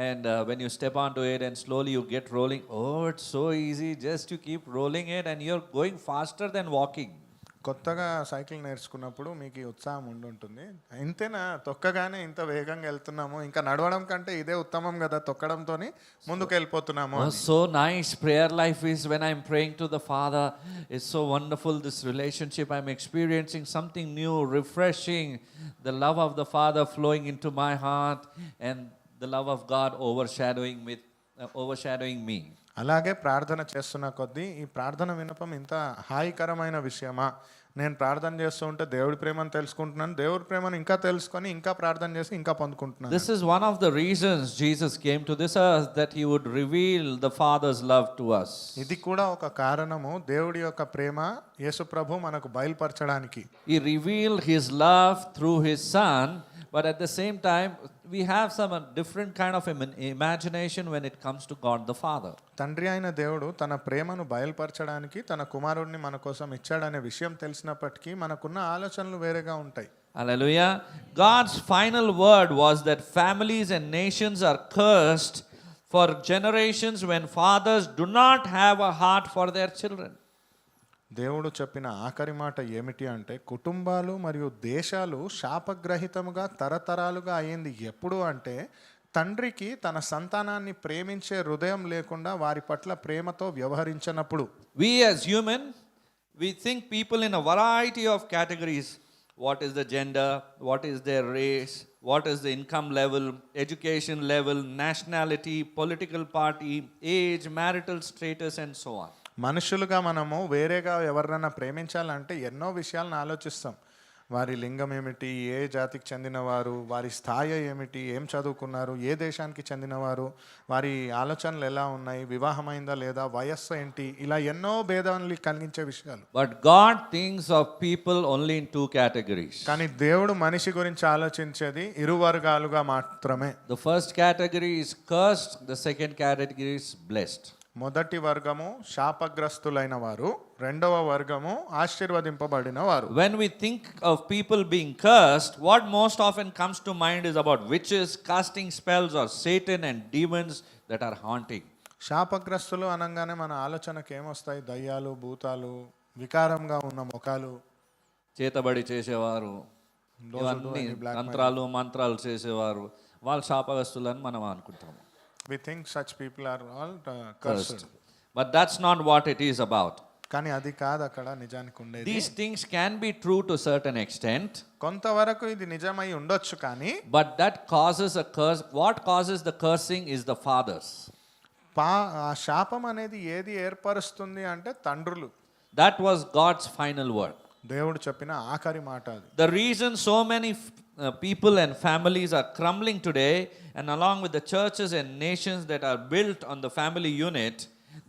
and when you step onto it and slowly you get rolling? Oh, it's so easy, just to keep rolling it and you're going faster than walking. కొత్తగా సైకిల్ నేర్చుకున్నప్పుడు మీకు ఈ ఉత్సాహం ఉండుంటుంది. ఇంతేనా తొక్కగానే ఇంత వేగంగా వెళ్తున్నాము, ఇంకా నడవడం కంటే ఇదే ఉత్తమం కదా, తొక్కడంతోని ముందుకు వెళ్ళిపోతున్నాము Oh, అని. so nice prayer life is when I'm praying to the Father. It's so wonderful, this relationship. I'm experiencing something new, refreshing, the love of the Father flowing into my heart, and the love of God overshadowing me. అలాగే ప్రార్థన చేస్తున్న కొద్దీ ఈ ప్రార్థన వినపం ఇంత హాయికరమైన విషయమా, నేను ప్రార్థన చేస్తూ ఉంటే దేవుడి ప్రేమను తెలుసుకుంటున్నాను, దేవుడి ప్రేమను ఇంకా తెలుసుకొని ఇంకా ప్రార్థన చేసి ఇంకా పొందుకుంటున్నాను. This is one of the reasons Jesus came to this earth, that he would reveal the Father's love to us. ఇది కూడా ఒక కారణము, దేవుడి యొక్క ప్రేమ యేసు ప్రభు మనకు బయలుపరచడానికి. He revealed his love through his Son, but at the same time, we have some different kind of imagination when it comes to God the Father. తండ్రి అయిన దేవుడు తన ప్రేమను బయలుపరచడానికి తన కుమారుడిని మన కోసం ఇచ్చాడనే విషయం తెలిసినప్పటికీ మనకున్న ఆలోచనలు వేరేగా ఉంటాయి. Hallelujah. God's final word was that families and nations are cursed for generations when fathers do not have a heart for their children. దేవుడు చెప్పిన ఆఖరి మాట ఏమిటి అంటే, కుటుంబాలు మరియు దేశాలు శాపగ్రహితముగా తరతరాలుగా అయ్యింది ఎప్పుడు అంటే, తండ్రికి తన సంతానాన్ని ప్రేమించే హృదయం లేకుండా వారి పట్ల ప్రేమతో వ్యవహరించినప్పుడు. We as human, we think people in a variety of categories. What is the gender? What is their race? What is the income level, education level, nationality, political party, age, marital status, and so on. మనుషులుగా మనము వేరేగా ఎవరినైనా ప్రేమించాలంటే ఎన్నో విషయాలను ఆలోచిస్తాం. వారి లింగం ఏమిటి, ఏ జాతికి చెందినవారు, వారి స్థాయి ఏమిటి, ఏం చదువుకున్నారు, ఏ దేశానికి చెందినవారు, వారి ఆలోచనలు ఎలా ఉన్నాయి, వివాహమైందా లేదా, వయస్సు ఏంటి, ఇలా ఎన్నో భేదాలు కలిగించే విషయాలు. But God thinks of people only in two categories. కానీ దేవుడు మనిషి గురించి ఆలోచించేది ఇరు వర్గాలుగా మాత్రమే. The first category is cursed, the second category is blessed. మొదటి వర్గము శాపగ్రస్తులైన వారు, రెండవ వర్గము ఆశీర్వదింపబడిన వారు. When we think of people being cursed, what most often comes to mind is about witches, casting spells, or Satan and demons that are haunting. శాపగ్రస్తులు అనగానే మన ఆలోచనకు ఏమొస్తాయి? దయ్యాలు, భూతాలు, వికారంగా ఉన్న ముఖాలు, చేతబడి చేసేవారు, ఇవన్నీ మంత్రాలు చేసేవారు, వాళ్ళు శాపగ్రస్తులని మనం అనుకుంటాము. we think such people are all cursed. But that's not what it is about. కానీ అది కాదు అక్కడ నిజానికి ఉండేది. These things can be true to a certain extent, కొంతవరకు ఇది నిజమై ఉండొచ్చు, కానీ but that causes a curse. What causes the cursing is the fathers. ఆ శాపం అనేది ఏది ఏర్పరుస్తుంది అంటే తండ్రులు. That was God's final word. దేవుడు చెప్పిన ఆఖరి మాట అది. The reason so many people and families are crumbling today, and along with the churches and nations that are built on the family unit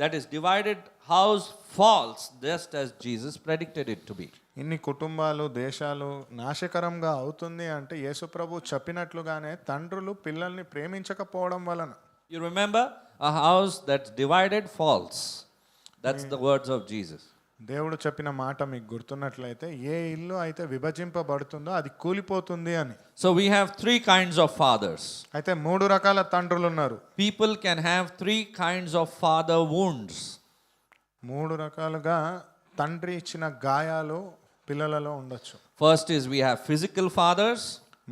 that is divided house falls, just as Jesus predicted it to be. ఇన్ని కుటుంబాలు, దేశాలు నాశకరంగా అవుతుంది అంటే యేసుప్రభు చెప్పినట్లుగానే తండ్రులు పిల్లల్ని ప్రేమించకపోవడం వలన. You remember, a house that's divided falls. That's the words of Jesus. దేవుడు చెప్పిన మాట మీకు గుర్తున్నట్లయితే, ఏ ఇల్లు అయితే విభజింపబడుతుందో అది కూలిపోతుంది అని. So we have three kinds of fathers. అయితే మూడు రకాల తండ్రులు ఉన్నారు. People can have three kinds of father wounds. మూడు రకాలుగా తండ్రి ఇచ్చిన గాయాలు పిల్లలలో ఉండొచ్చు. First is we have physical fathers.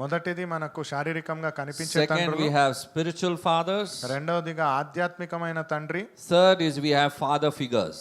మొదటిది మనకు శారీరకంగా కనిపించే Second, తండ్రులు. we have spiritual fathers. రెండవదిగా ఆధ్యాత్మికమైన తండ్రి. Third is we have father figures.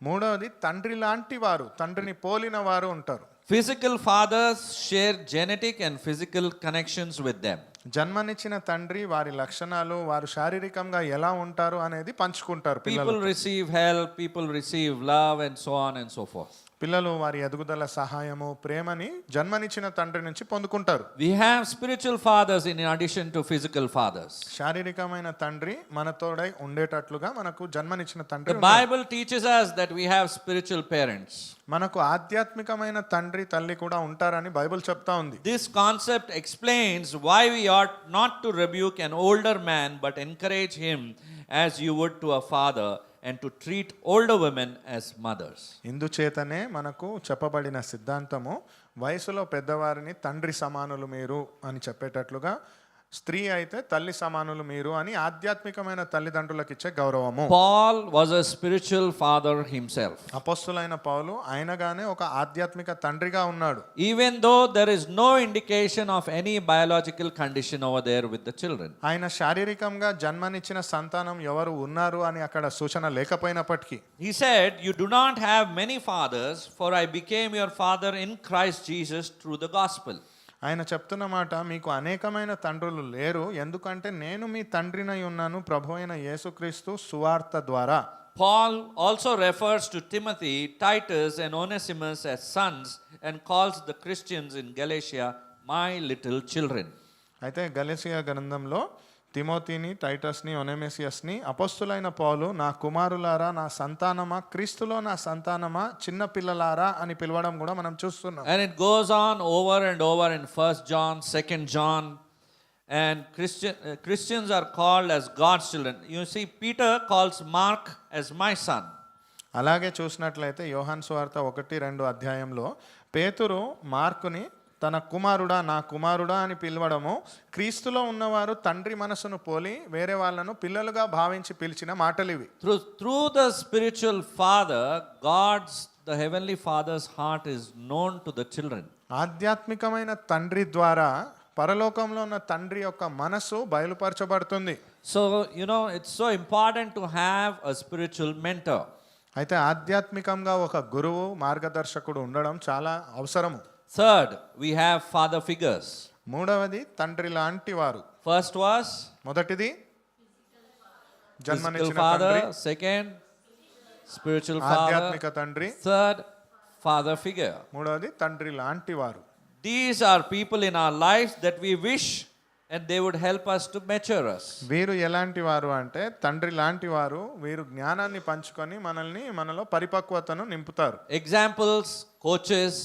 మూడవది తండ్రి లాంటి వారు, తండ్రిని పోలిన వారు ఉంటారు. Physical fathers share genetic and physical connections with them. జన్మనిచ్చిన తండ్రి వారి లక్షణాలు, వారు శారీరకంగా ఎలా ఉంటారు అనేది పంచుకుంటారు పిల్లలు. People receive help, people receive love, and so on and so forth. పిల్లలు వారి ఎదుగుదల సహాయము, ప్రేమని జన్మనిచ్చిన తండ్రి నుంచి పొందుకుంటారు. We have spiritual fathers in addition to physical fathers. శారీరకమైన తండ్రి మనతోడై ఉండేటట్లుగా మనకు జన్మనిచ్చిన తండ్రి The ఉన్నారు. Bible teaches us that we have spiritual parents. మనకు ఆధ్యాత్మికమైన తండ్రి తల్లి కూడా ఉంటారని బైబిల్ చెప్తా ఉంది. This concept explains why we ought not to rebuke an older man but encourage him as you would to a father, and to treat older women as mothers. ఇందుచేతనే మనకు చెప్పబడిన సిద్ధాంతము, వయసులో పెద్దవారిని తండ్రి సమానులు మీరు అని చెప్పేటట్లుగా, స్త్రీ అయితే తల్లి సమానులు మీరు అని ఆధ్యాత్మికమైన తల్లిదండ్రులకు ఇచ్చే గౌరవము. Paul was a spiritual father himself. అపొస్తలులైన పౌలు ఆయనగానే ఒక ఆధ్యాత్మిక తండ్రిగా ఉన్నాడు. Even though there is no indication of any biological condition over there with the children. ఆయన శారీరకంగా జన్మనిచ్చిన సంతానం ఎవరు ఉన్నారు అని అక్కడ సూచన లేకపోయినప్పటికీ He said, "You do not have many fathers, for I became your father in Christ Jesus through the gospel." ఆయన చెప్తున్న మాట, మీకు అనేకమైన తండ్రులు లేరు, ఎందుకంటే నేను మీ తండ్రినై ఉన్నాను ప్రభు అయిన యేసుక్రీస్తు సువార్త ద్వారా. Paul also refers to Timothy, Titus, and Onesimus as sons and calls the Christians in Galatia my little children. అయితే గలతీయ గ్రంథంలో తిమోతిని, టైటస్ని, ఒనేమిసియస్ని అపొస్తలులైన పౌలు నా కుమారులారా, నా సంతానమా, క్రీస్తులో నా సంతానమా, చిన్న పిల్లలారా అని పిలవడం కూడా మనం చూస్తున్నాం. And it goes on over and over in 1 John, 2 John, and Christians are called as God's children. You see, Peter calls Mark as my son. అలాగే చూసినట్లయితే యోహాను సువార్త 1-2 అధ్యాయంలో పేతురు మార్కుని తన కుమారుడా, నా కుమారుడా అని పిలవడము క్రీస్తులో ఉన్నవారు తండ్రి మనసును పోలి వేరే వాళ్ళను పిల్లలుగా భావించి పిలిచిన మాటలు ఇవి. Through the spiritual father, the heavenly father's heart is known to the children. ఆధ్యాత్మికమైన తండ్రి ద్వారా పరలోకంలో ఉన్న తండ్రి యొక్క మనసు బయలుపరచబడుతుంది. So, it's so important to have a spiritual mentor. అయితే ఆధ్యాత్మికంగా ఒక గురువు, మార్గదర్శకుడు ఉండడం చాలా అవసరము. Third, we have father figures. మూడవది తండ్రి లాంటి వారు. First was మొదటిది physical జన్మనిచ్చిన father. తండ్రి, Second, spiritual father. ఆధ్యాత్మిక తండ్రి. Third, father figure. మూడవది తండ్రి లాంటి వారు. These are people in our lives that we wish and they would help us to mature us. వీరు ఎలాంటి వారు అంటే తండ్రి లాంటి వారు. వీరు జ్ఞానాన్ని పంచుకొని మనలో పరిపక్వతను నింపుతారు. Examples: coaches,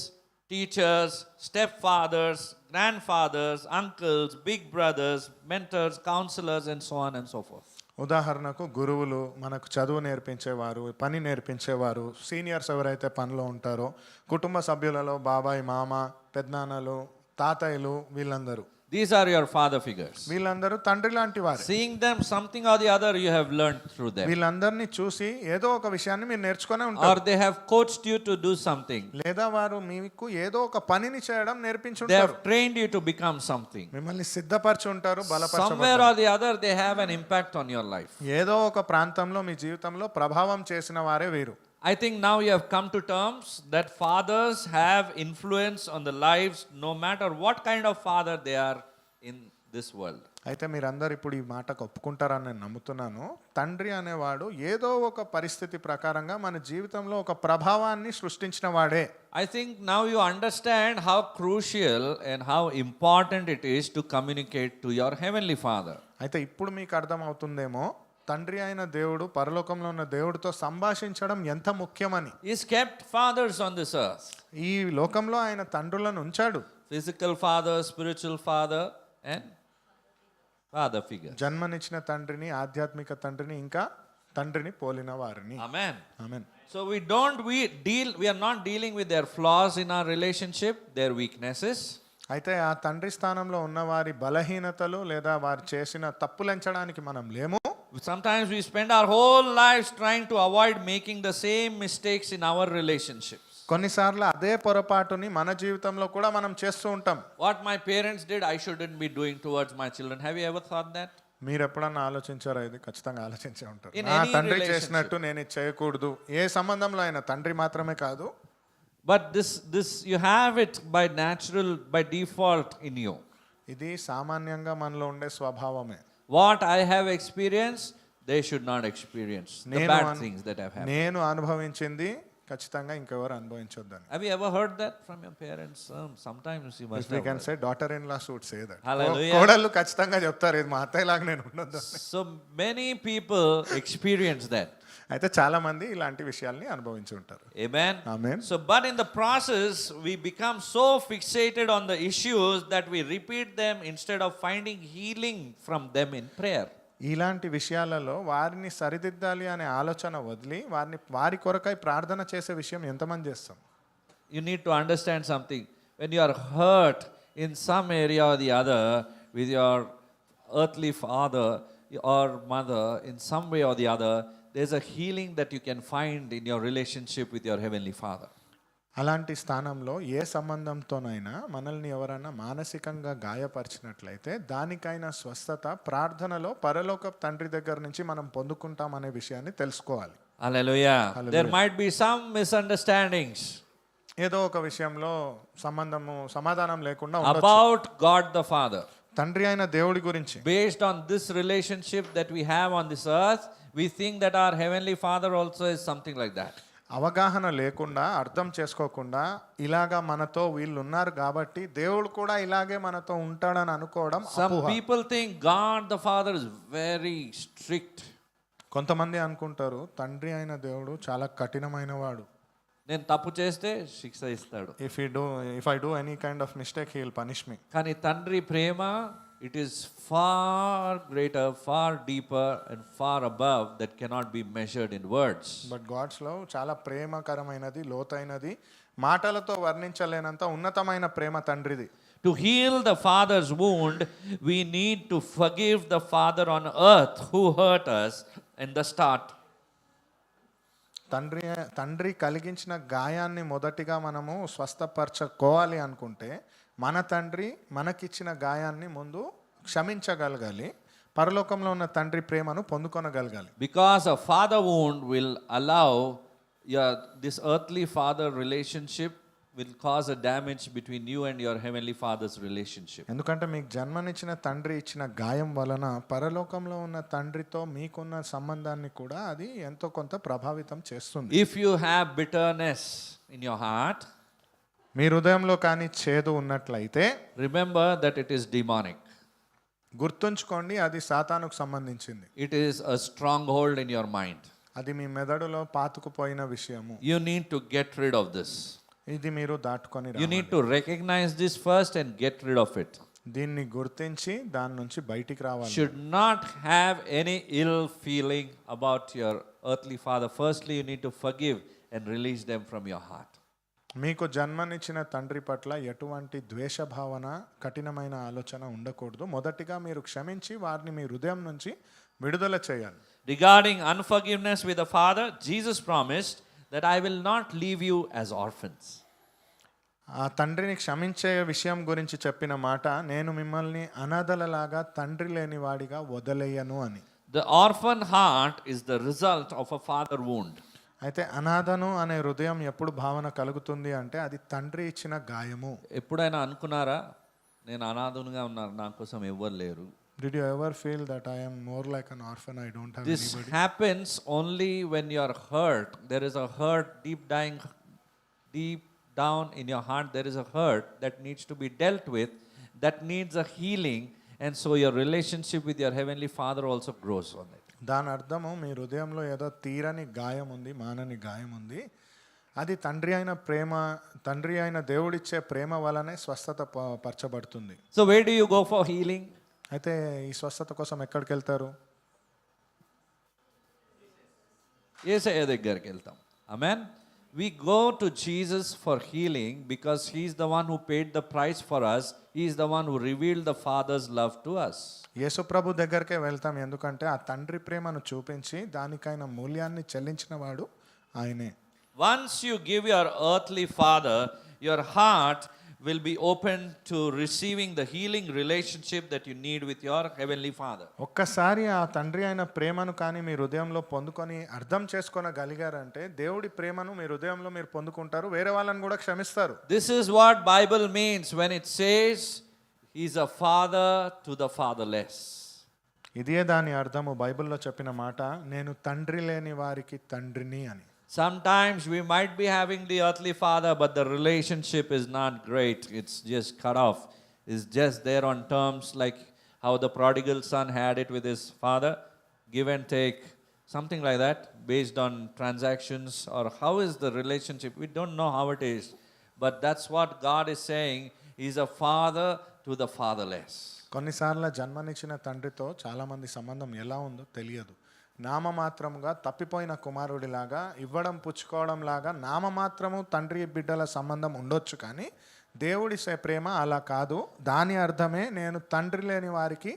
teachers, stepfathers, grandfathers, uncles, big brothers, mentors, counselors, and so on and so forth. ఉదాహరణకు గురువులు, మనకు చదువు నేర్పించేవారు, పని నేర్పించేవారు, సీనియర్స్ ఎవరైతే పనిలో ఉంటారో, కుటుంబ సభ్యులలో బాబాయ్, మామ, పెద్దనాన్నలు, తాతయ్యలు, వీళ్ళందరూ These are your father figures. వీళ్ళందరూ తండ్రి లాంటి వారు. Seeing them, something or the other you have learned through them. వీళ్ళందరినీ చూసి ఏదో ఒక విషయాన్ని మీరు నేర్చుకునే Or ఉంటారు. they have coached you to do something. లేదా వారు మీకు ఏదో ఒక పనిని చేయడం They నేర్పించుంటారు. have trained you to become something. మిమ్మల్ని సిద్ధపరిచి ఉంటారు, Somewhere బలపరచబడ్డారు. or the other, they have an impact on your life. ఏదో ఒక ప్రాంతంలో మీ జీవితంలో ప్రభావం చేసిన వారే వీరు. I think now you have come to terms that fathers have influence on the lives no matter what kind of father they are in this world. అయితే మీరందరూ ఇప్పుడు ఈ మాటకు ఒప్పుకుంటారని నేను నమ్ముతున్నాను. తండ్రి అనేవాడు ఏదో ఒక పరిస్థితి ప్రకారంగా మన జీవితంలో ఒక ప్రభావాన్ని సృష్టించిన వాడే. I think now you understand how crucial and how important it is to communicate to your heavenly Father. అయితే ఇప్పుడు మీకు అర్థమవుతుందేమో తండ్రి అయిన దేవుడు, పరలోకంలో ఉన్న దేవుడితో సంభాషించడం ఎంత ముఖ్యమని. He's kept fathers on this earth. ఈ లోకంలో ఆయన తండ్రులను ఉంచాడు. Physical father, spiritual father, and father figure. జన్మనిచ్చిన తండ్రిని, ఆధ్యాత్మిక తండ్రిని, ఇంకా తండ్రిని పోలిన వారిని. Amen. Amen. So we are not dealing with their flaws in our relationship, their weaknesses. అయితే ఆ తండ్రి స్థానంలో ఉన్న వారి బలహీనతలు లేదా వారు చేసిన తప్పులెంచడానికి మనం లేము. Sometimes we spend our whole lives trying to avoid making the same mistakes in our relationships. కొన్నిసార్లు అదే పొరపాటుని మన జీవితంలో కూడా మనం చేస్తూ ఉంటాం. What my parents did, I shouldn't be doing towards my children. Have you ever thought that? మీరు ఎప్పుడన్నా ఆలోచించారా? ఇది ఖచ్చితంగా ఆలోచించే ఉంటారు. In నా any తండ్రి relationship. చేసినట్టు నేను ఇది చేయకూడదు. ఏ సంబంధంలో అయినా, తండ్రి మాత్రమే కాదు. But this you have it by default in you. ఇది సామాన్యంగా మనలో ఉండే స్వభావమే. What I have experienced, they should not experience the bad things that have happened. నేను అనుభవించింది ఖచ్చితంగా ఇంకెవరు అనుభవించొద్దని. Have you ever heard that from your parents? Sometimes you must We have can heard. say daughter in law should say that. Hallelujah. కోడళ్ళు ఖచ్చితంగా చెప్తారు, ఇది మా అత్తయ్యలాగా నేను ఉండొద్దు. So many people experience that. అయితే చాలా మంది ఇలాంటి విషయాల్ని అనుభవించి ఉంటారు. Amen. Amen. So, but in the process, we become so fixated on the issues that we repeat them instead of finding healing from them in prayer. ఇలాంటి విషయాలలో వారిని సరిదిద్దాలి అనే ఆలోచన వదిలి వారి కొరకై ప్రార్థన చేసే విషయం ఎంతమంది చేస్తాం? You need to understand something. When you are hurt in some area or the other with your earthly father or mother in some way or the other, there's a healing that you can find in your relationship with your heavenly Father. అలాంటి స్థానంలో ఏ సంబంధంతోనైనా మనల్ని ఎవరైనా మానసికంగా గాయపరిచినట్లయితే దానికైనా స్వస్థత ప్రార్థనలో పరలోక తండ్రి దగ్గర నుంచి మనం పొందుకుంటాం అనే విషయాన్ని తెలుసుకోవాలి. Hallelujah. There might be some misunderstandings ఏదో ఒక విషయంలో సమాధానం లేకుండా ఉండొచ్చు. about God the Father. తండ్రి అయిన దేవుడి గురించి Based on this relationship that we have on this earth, we think that our heavenly Father also is something like that. అవగాహన లేకుండా అర్థం చేసుకోకుండా ఇలాగా మనతో వీళ్ళు ఉన్నారు కాబట్టి దేవుడు కూడా ఇలాగే మనతో ఉంటాడని అనుకోవడం Some అపోహ. people think God the Father is very strict. కొంతమంది అనుకుంటారు తండ్రి అయిన దేవుడు చాలా కఠినమైన వాడు. నేను తప్పు చేస్తే శిక్ష ఇస్తాడు. If I do any kind of mistake he will punish me. కానీ తండ్రి ప్రేమ, it is far greater, far deeper and far above that cannot be measured in words. But God's love చాలా ప్రేమకరమైనది, లోతైనది, మాటలతో వర్ణించలేనంత ఉన్నతమైన ప్రేమ తండ్రిది. To heal the father's wound, we need to forgive the father on earth who hurt us in the start. తండ్రి కలిగించిన గాయాన్ని మొదటిగా మనము స్వస్థపరచుకోవాలి అనుకుంటే మన తండ్రి మనకిచ్చిన గాయాన్ని ముందు క్షమించగలగాలి, పరలోకంలో ఉన్న తండ్రి ప్రేమను పొందుకొనగలగాలి. Because a father wound will allow this earthly father relationship will cause a damage between you and your heavenly father's relationship. ఎందుకంటే మీకు జన్మనిచ్చిన తండ్రి ఇచ్చిన గాయం వలన పరలోకంలో ఉన్న తండ్రితో మీకున్న సంబంధాన్ని కూడా అది ఎంతో కొంత ప్రభావితం చేస్తుంది. If you have bitterness in your heart, మీ హృదయంలో కానీ చేదు ఉన్నట్లయితే remember that it is demonic. గుర్తుంచుకోండి, అది సాతానుకు సంబంధించింది. It is a stronghold in your mind. అది మీ మెదడులో పాతుకుపోయిన విషయము. You need to get rid of this. ఇది మీరు దాటుకొని You need to recognize this first and get rid of it. దీన్ని గుర్తించి దాని నుంచి బయటికి రావాలి. Should not have any ill feeling about your earthly father. Firstly, you need to forgive and release them from your heart. మీకు జన్మనిచ్చిన తండ్రి పట్ల ఎటువంటి ద్వేష భావన, కఠినమైన ఆలోచన ఉండకూడదు. మొదటిగా మీరు క్షమించి వారిని మీ హృదయం నుంచి విడుదల చేయాలి. Regarding unforgiveness with the father, Jesus promised that I will not leave you as orphans. ఆ తండ్రిని క్షమించే విషయం గురించి చెప్పిన మాట, నేను మిమ్మల్ని అనాథలలాగా తండ్రి లేని వాడిగా వదిలేయను అని. The orphan heart is the result of a father wound. అయితే అనాథను అనే హృదయం ఎప్పుడు భావన కలుగుతుంది అంటే అది తండ్రి ఇచ్చిన గాయము. ఎప్పుడైనా అనుకున్నారా నేను అనాథునిగా ఉన్నాను, నా కోసం ఎవ్వరు లేరు? Did you ever feel that I am more like an orphan, I don't have This anybody? happens only when you are hurt. There is a hurt deep down in your heart. There is a hurt that needs to be dealt with, that needs a healing, and so your relationship with your heavenly Father also grows on it. దాని అర్థము మీ హృదయంలో ఏదో తీరని గాయం ఉంది, మానని గాయం ఉంది. అది తండ్రి అయిన దేవుడిచ్చే ప్రేమ వలనే స్వస్థత పరచబడుతుంది. So where do you go for healing? అయితే ఈ స్వస్థత కోసం ఎక్కడికి వెళ్తారు? యేసయ్య దగ్గరికి వెళ్తాం. Amen. We go to Jesus for healing because he is the one who paid the price for us. He is the one who revealed the Father's love to us. యేసు ప్రభు దగ్గరికే వెళ్తాం, ఎందుకంటే ఆ తండ్రి ప్రేమను చూపించి దానికైన మూల్యాన్ని చెల్లించిన వాడు ఆయనే. Once you give your earthly father, your heart will be open to receiving the healing relationship that you need with your heavenly Father. ఒక్కసారి ఆ తండ్రి అయిన ప్రేమను కానీ మీ హృదయంలో పొందుకొని అర్థం చేసుకోగలిగారంటే దేవుడి ప్రేమను మీ హృదయంలో మీరు పొందుకుంటారు, వేరే వాళ్ళని కూడా క్షమిస్తారు. This is what Bible means when it says he's a father to the fatherless. ఇదే దాని అర్థము బైబిల్లో చెప్పిన మాట, నేను తండ్రి లేని వారికి తండ్రిని అని. Sometimes we might be having the earthly father, but the relationship is not great. It's just cut off. It's just there on terms like how the prodigal son had it with his father, give and take, something like that, based on transactions, or how is the relationship? We don't know how it is, but that's what God is saying. He's a father to the fatherless. కొన్నిసార్లు జన్మనిచ్చిన తండ్రితో చాలామంది సంబంధం ఎలా ఉందో తెలియదు. నామమాత్రముగా తప్పిపోయిన కుమారుడిలాగా, ఇవ్వడం పుచ్చుకోవడం లాగా నామమాత్రము తండ్రి బిడ్డల సంబంధం ఉండొచ్చు, కానీ దేవుడి ప్రేమ అలా కాదు. దాని అర్థమే నేను తండ్రి లేని వారికి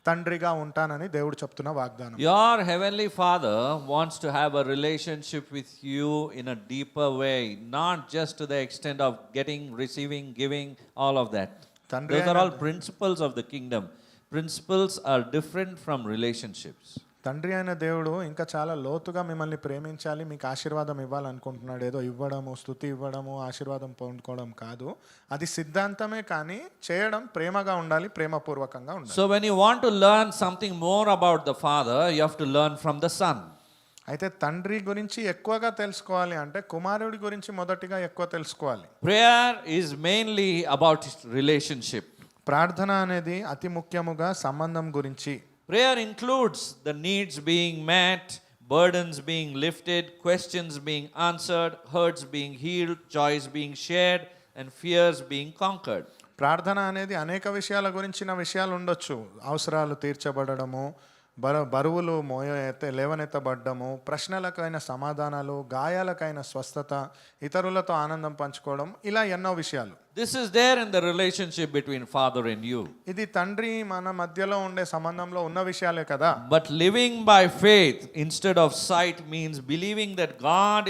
తండ్రిగా ఉంటానని దేవుడు చెప్తున్న వాగ్దానం. Your heavenly Father wants to have a relationship with you in a deeper way, not just to the extent of getting, receiving, giving, all of that. తండ్రి Those are all principles of the kingdom. Principles are different from relationships. తండ్రి అయిన దేవుడు ఇంకా చాలా లోతుగా మిమ్మల్ని ప్రేమించాలి, మీకు ఆశీర్వాదం ఇవ్వాలనుకుంటున్నాడు. ఏదో ఇవ్వడము, స్తుతి ఇవ్వడము, ఆశీర్వాదం పొందుకోవడం కాదు. అది సిద్ధాంతమే, కానీ చేయడం ప్రేమగా ఉండాలి, ప్రేమపూర్వకంగా ఉండాలి. So when you want to learn something more about the Father, you have to learn from the Son. అయితే తండ్రి గురించి ఎక్కువగా తెలుసుకోవాలి అంటే కుమారుడి గురించి మొదటిగా ఎక్కువ తెలుసుకోవాలి. Prayer is mainly about relationship. ప్రార్థన అనేది అతి ముఖ్యముగా సంబంధం గురించి. Prayer includes the needs being met, burdens being lifted, questions being answered, hurts being healed, joys being shared, and fears being conquered. ప్రార్థన అనేది అనేక విషయాల గురించిన విషయాలు ఉండొచ్చు. అవసరాలు తీర్చబడము, బరువులు లేవనెత్తబడ్డము, ప్రశ్నలకైన సమాధానాలు, గాయాలకైన స్వస్థత, ఇతరులతో ఆనందం పంచుకోవడం, ఇలా ఎన్నో విషయాలు. This is there in the relationship between Father and you. ఇది తండ్రి మన మధ్యలో ఉండే సంబంధంలో ఉన్న విషయాలే కదా. But living by faith instead of sight means believing that God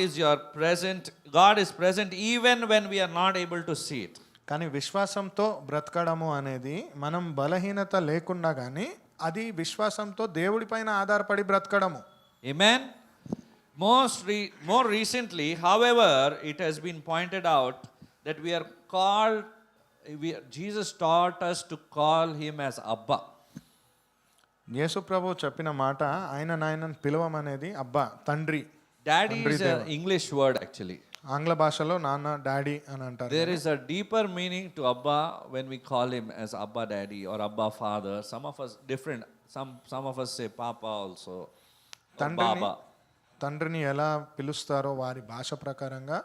is present even when we are not able to see it. కానీ విశ్వాసంతో బ్రతకడము అనేది మనం బలహీనత లేకుండా కానీ అది విశ్వాసంతో దేవుడిపైన ఆధారపడి బ్రతకడము. Amen. More recently, however, it has been pointed out that we are called, Jesus taught us to call him as Abba. యేసు ప్రభు చెప్పిన మాట ఆయనను పిలవమనేది అబ్బా, తండ్రి. Daddy is an English word actually. ఆంగ్ల భాషలో నాన్న, డాడీ అని అంటారు. There is a deeper meaning to Abba when we call him as Abba Daddy or Abba Father. Some of us different. Some of us say Papa also. Or Baba. తండ్రిని ఎలా పిలుస్తారో వారి భాష ప్రకారంగా,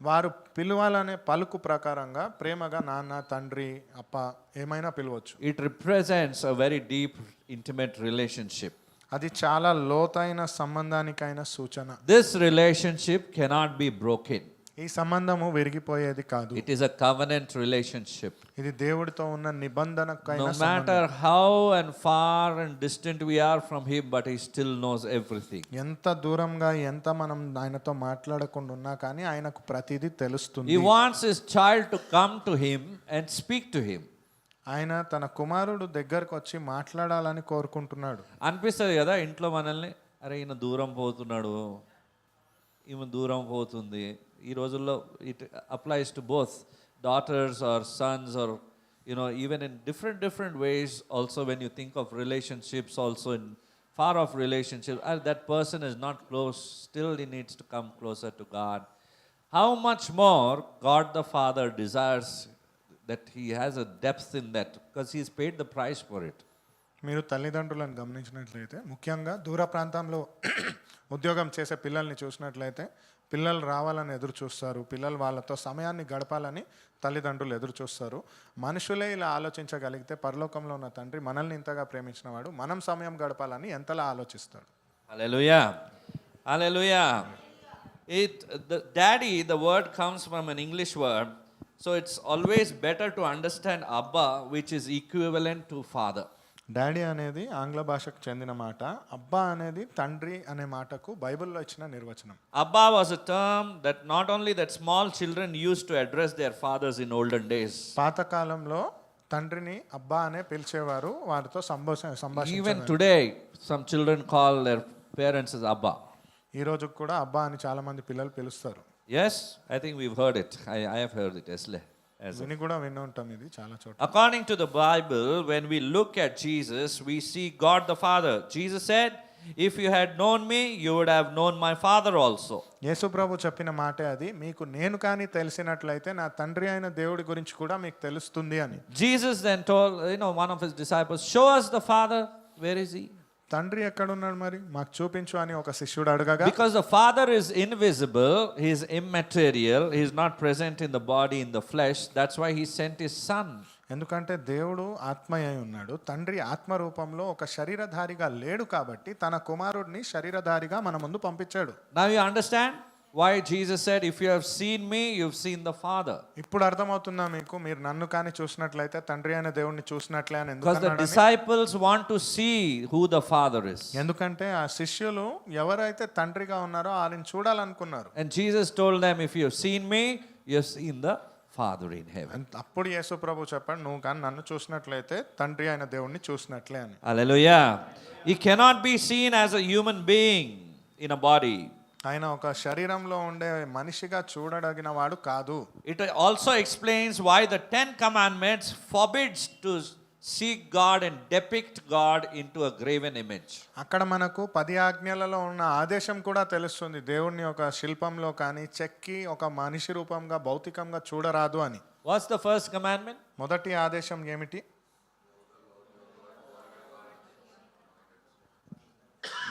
వారు పిలవాలనే పలుకు ప్రకారంగా ప్రేమగా నాన్న, తండ్రి, అప్ప ఏమైనా పిలవచ్చు. It represents a very deep, intimate relationship. అది చాలా లోతైన సంబంధానికైన సూచన. This relationship cannot be broken. ఈ సంబంధము విరిగిపోయేది కాదు. It is a covenant relationship. ఇది దేవుడితో ఉన్న నిబంధనకైన No matter how and far and distant we are from him, but he still knows everything. ఎంత దూరంగా ఎంత మనం ఆయనతో మాట్లాడకుండా ఉన్నా కానీ ఆయనకు ప్రతిదీ తెలుస్తుంది. He wants his child to come to him and speak to him. ఆయన తన కుమారుడు దగ్గరకు వచ్చి మాట్లాడాలని కోరుకుంటున్నాడు. అనిపిస్తుంది కదా ఇంట్లో మనల్ని, అరే ఈయన దూరం పోతున్నాడు, ఈమె దూరం పోతుంది. ఈ రోజుల్లో it applies to both daughters or sons, or even in different ways. Also when you think of relationships, also in far off relationships, that person is not close, still he needs to come closer to God. How much more God the Father desires that he has a depth in that, because he's paid the price for it. మీరు తల్లిదండ్రులను గమనించినట్లయితే, ముఖ్యంగా దూర ప్రాంతంలో ఉద్యోగం చేసే పిల్లల్ని చూసినట్లయితే, పిల్లలు రావాలని ఎదురు చూస్తారు, పిల్లలు వాళ్ళతో సమయాన్ని గడపాలని తల్లిదండ్రులు ఎదురు చూస్తారు. మనుషులే ఇలా ఆలోచించగలిగితే పరలోకంలో ఉన్న తండ్రి మనల్ని ఇంతగా ప్రేమించిన వాడు మనం సమయం గడపాలని ఎంతలా ఆలోచిస్తాడు. Hallelujah. Hallelujah. Daddy, the word comes from an English word. So it's always better to understand Abba, which is equivalent to father. Daddy అనేది ఆంగ్ల భాషకు చెందిన మాట, అబ్బా అనేది తండ్రి అనే మాటకు బైబిల్లో ఇచ్చిన నిర్వచనం. Abba was a term that not only that small children used to address their fathers in olden days. పాతకాలంలో తండ్రిని అబ్బా అనే పిలిచేవారు, వారితో సంభాషణ. Even today, some children call their parents as Abba. ఈ రోజు కూడా అబ్బా అని చాలా మంది పిల్లలు పిలుస్తారు. Yes, I think we've heard it. I have heard it. విని కూడా విని ఉంటాం ఇది చాలా చోట్ల. According to the Bible, when we look at Jesus, we see God the Father. Jesus said, if you had known me, you would have known my Father also. యేసు ప్రభు చెప్పిన మాటే అది, మీకు నేను కానీ తెలిసినట్లయితే నా తండ్రి అయిన దేవుడి గురించి కూడా మీకు తెలుస్తుంది అని. Jesus then told, one of his disciples, show us the Father. Where is he? తండ్రి ఎక్కడున్నాడు మరి, మాకు చూపించు అని ఒక శిష్యుడు అడగగా, because the Father is invisible, he is immaterial, he is not present in the body, in the flesh, that's why he sent his son. ఎందుకంటే దేవుడు ఆత్మయ్య ఉన్నాడు, తండ్రి ఆత్మ రూపంలో ఒక శరీరధారిగా లేడు కాబట్టి తన కుమారుడిని శరీరధారిగా మన ముందు పంపించాడు. Now you understand why Jesus said, if you have seen me, you've seen the Father. ఇప్పుడు అర్థమవుతుందా మీకు, మీరు నన్ను కానీ చూసినట్లయితే తండ్రి అయిన దేవుణ్ణి చూసినట్లే అని Because the ఎందుకన్నాడని? disciples want to see who the Father is. ఎందుకంటే ఆ శిష్యులు ఎవరైతే తండ్రిగా ఉన్నారో ఆయన చూడాలనుకున్నారు. And Jesus told them, if you have seen me, you have seen the Father in heaven. అప్పుడు యేసు ప్రభు చెప్పాడు, నువ్వు కానీ నన్ను చూసినట్లయితే తండ్రి అయిన దేవుణ్ణి చూసినట్లే అని. Hallelujah. He cannot be seen as a human being in a body. ఆయన ఒక శరీరంలో ఉండే మనిషిగా చూడదగిన వాడు కాదు. It also explains why the 10 commandments forbids to seek God and depict God into a graven image. అక్కడ మనకు 10 ఆజ్ఞలలో ఉన్న ఆదేశం కూడా తెలుస్తుంది, దేవుణ్ణి ఒక శిల్పంలో కానీ చెక్కి ఒక మనిషి రూపంగా భౌతికంగా చూడరాదు అని. What's the first commandment? మొదటి ఆదేశం ఏమిటి?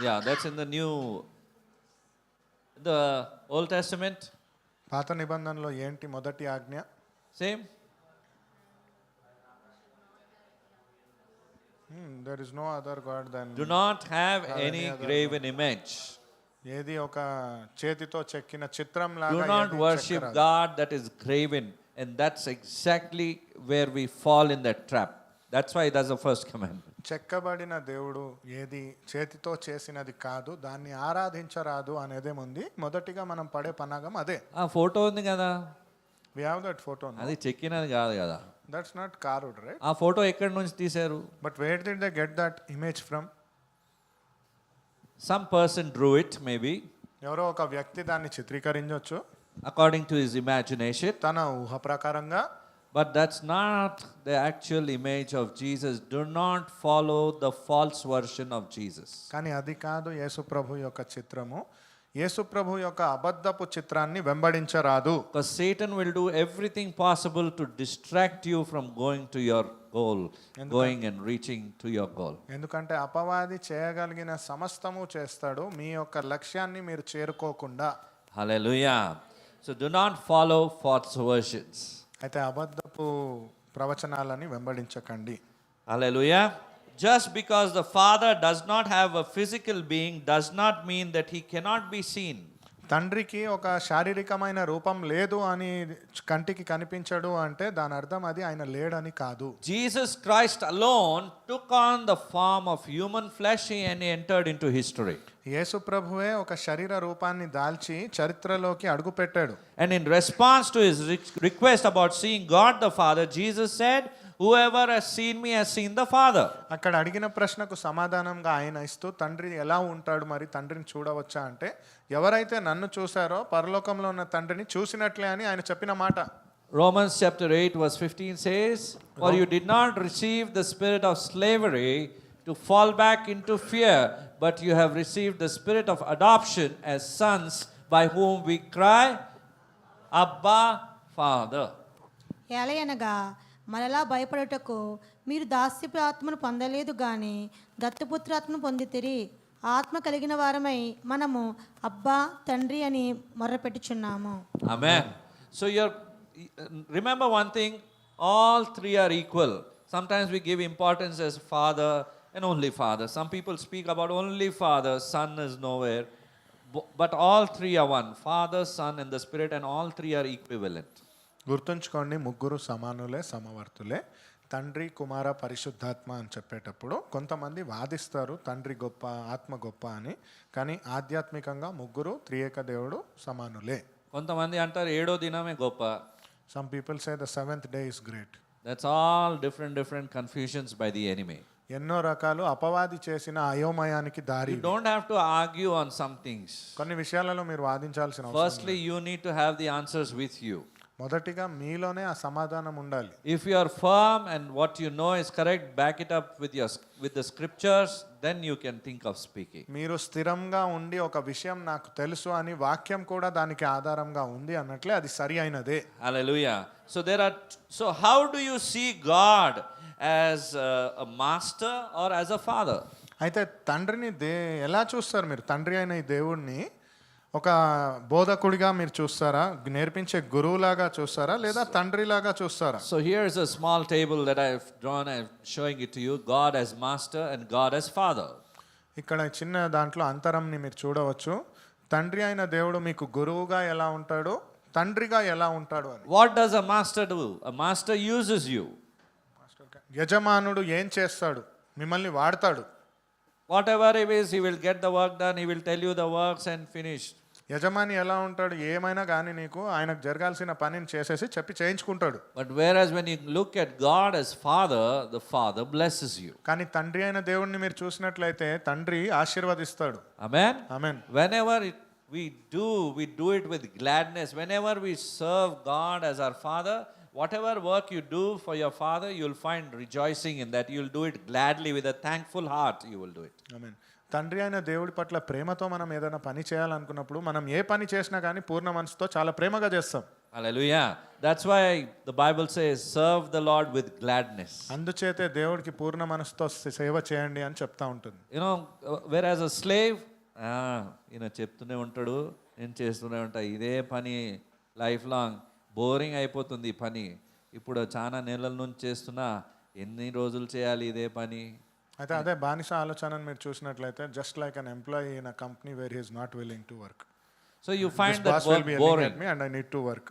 Yeah, that's in the Old Testament. పాత నిబంధనలో ఏంటి మొదటి ఆజ్ఞ? Same. There is no other god than. Do not have Have any any other graven image. ఏది ఒక చేతితో చెక్కిన చిత్రం Do లాగా not ఏది worship చెక్కరాదు. God that is graven. And that's exactly where we fall in that trap. That's why that's the first commandment. చెక్కబడిన దేవుడు ఏది చేతితో చేసినది కాదు, దాన్ని ఆరాధించరాదు అనేదేముంది. మొదటిగా మనం పడే పన్నాగం అదే. ఆ ఫోటో ఉంది కదా, వి హావ్ దట్ ఫోటో. అది చెక్కినది కాదు కదా. That's not carved, right? ఆ ఫోటో ఎక్కడి నుంచి తీశారు? But where did they get that image from? Some person drew it, maybe, ఎవరో ఒక వ్యక్తి దాన్ని చిత్రీకరించవచ్చు according to his imagination. తన ఊహ ప్రకారంగా. But that's not the actual image of Jesus. Do not follow the false version of Jesus. కానీ అది కాదు యేసు ప్రభు యొక్క చిత్రము. యేసు ప్రభు యొక్క అబద్ధపు చిత్రాన్ని వెంబడించరాదు. Because Satan will do everything possible to distract you from going to your goal, going and reaching to your goal. ఎందుకంటే అపవాది చేయగలిగిన సమస్తము చేస్తాడు మీ యొక్క లక్ష్యాన్ని మీరు చేరుకోకుండా. Hallelujah. So do not follow false versions. అయితే అబద్ధపు ప్రవచనాలని వెంబడించకండి. Hallelujah. Just because the Father does not have a physical being does not mean that he cannot be seen. తండ్రికి ఒక శారీరకమైన రూపం లేదు అని కంటికి కనిపించడు అంటే దాని అర్థం అది ఆయన లేడని కాదు. Jesus Christ alone took on the form of human flesh and he entered into history. యేసు ప్రభువే ఒక శరీర రూపాన్ని దాల్చి చరిత్రలోకి అడుగుపెట్టాడు. And in response to his request about seeing God the Father, Jesus said, whoever has seen me has seen the Father. అక్కడ అడిగిన ప్రశ్నకు సమాధానంగా ఆయన ఇస్తూ తండ్రి ఎలా ఉంటాడు, మరి తండ్రిని చూడవచ్చా అంటే, ఎవరైతే నన్ను చూశారో పరలోకంలో ఉన్న తండ్రిని చూసినట్లే అని ఆయన చెప్పిన మాట. Romans chapter 8 verse 15 says, for you did not receive the spirit of slavery to fall back into fear, but you have received the spirit of adoption as sons, by whom we cry, Abba, Father. ఏలయనగా మరలా భయపడుటకు మీరు దాస్యపు ఆత్మను పొందలేదు గాని దత్తపుత్రాత్మను పొందితిరి. ఆత్మ కలిగిన వారమై మనము అబ్బా తండ్రి అని మొర్రపెట్టుచున్నాము. Amen. So remember one thing, all three are equal. Sometimes we give importance as Father and only Father. Some people speak about only Father, Son is nowhere. But all three are one. Father, Son and the Spirit, and all three are equivalent. గుర్తుంచుకోండి, ముగ్గురు సమానులే, సమవర్తులే. తండ్రి, కుమార, పరిశుద్ధాత్మ అని చెప్పేటప్పుడు కొంతమంది వాదిస్తారు తండ్రి గొప్ప, ఆత్మ గొప్ప అని. కానీ ఆధ్యాత్మికంగా ముగ్గురు త్రియేక దేవుడు సమానులే. కొంతమంది అంటారు ఏడో దినమే గొప్ప. Some people say the seventh day is great. That's all different confusions by the enemy. ఎన్నో రకాలు అపవాది చేసిన అయోమయానికి దారి. You don't have to argue on some things. కొన్ని విషయాలలో మీరు వాదించాల్సిన అవసరం Firstly, you need to have the answers with you. మొదటిగా మీలోనే ఆ సమాధానం ఉండాలి. If you are firm and what you know is correct, back it up with the scriptures, then you can think of speaking. మీరు స్థిరంగా ఉండి ఒక విషయం నాకు తెలుసు అని వాక్యం కూడా దానికి ఆధారంగా ఉంది అన్నట్లే అది సరి అయినదే. Hallelujah. So how do you see God as a master or as a father? అయితే తండ్రిని ఎలా చూస్తారు మీరు? తండ్రి అయిన ఈ దేవుణ్ణి ఒక బోధకుడిగా మీరు చూస్తారా, నేర్పించే గురువులాగా చూస్తారా, లేదా తండ్రిలాగా చూస్తారా? So here's a small table that I've drawn. I'm showing it to you. God as master and God as father. ఇక్కడ చిన్న దాంట్లో అంతరంని మీరు చూడవచ్చు. తండ్రి అయిన దేవుడు మీకు గురువుగా ఎలా ఉంటాడు, తండ్రిగా ఎలా ఉంటాడు అని. What does a master do? A master uses you. యజమానుడు ఏం చేస్తాడు? మిమ్మల్ని వాడతాడు. Whatever it is, he will get the work done, he will tell you the works and finish. యజమాని ఎలా ఉంటాడు? ఏమైనా కానీ నీకు ఆయనకు జరగాల్సిన పనిని చేసేసి చెప్పి చేయించుకుంటాడు. But whereas when you look at God as Father, the Father blesses you. కానీ తండ్రి అయిన దేవుడిని మీరు చూసినట్లయితే తండ్రి ఆశీర్వదిస్తాడు. Amen? Amen. Whenever we do it with gladness. Whenever we serve God as our Father, whatever work you do for your Father, you'll find rejoicing in that. You'll do it gladly with a thankful heart. You will do it. ఆమేన్. తండ్రి అయిన దేవుడి పట్ల ప్రేమతో మనం ఏదైనా పని చేయాలనుకున్నప్పుడు మనం ఏ పని చేసినా కానీ పూర్ణ మనసుతో చాలా ప్రేమగా చేస్తాం. Hallelujah. That's why the Bible says, serve the Lord with gladness. అందుచేతే దేవుడికి పూర్ణ మనసుతో సేవ చేయండి అని చెప్తా ఉంటుంది. You know, whereas a slave, చెప్తూనే ఉంటాడు, నేను చేస్తూనే ఉంటా, ఇదే పని లైఫ్ లాంగ్ బోరింగ్ అయిపోతుంది ఈ పని. ఇప్పుడు చాలా నెలల నుంచి చేస్తున్నా, ఎన్ని రోజులు చేయాలి ఇదే పని? అయితే అదే బానిస ఆలోచనను మీరు చూసినట్లయితే just like an employee in a company where he is not willing to work. So you find that boss will work be boring. Ailing me and I need to work.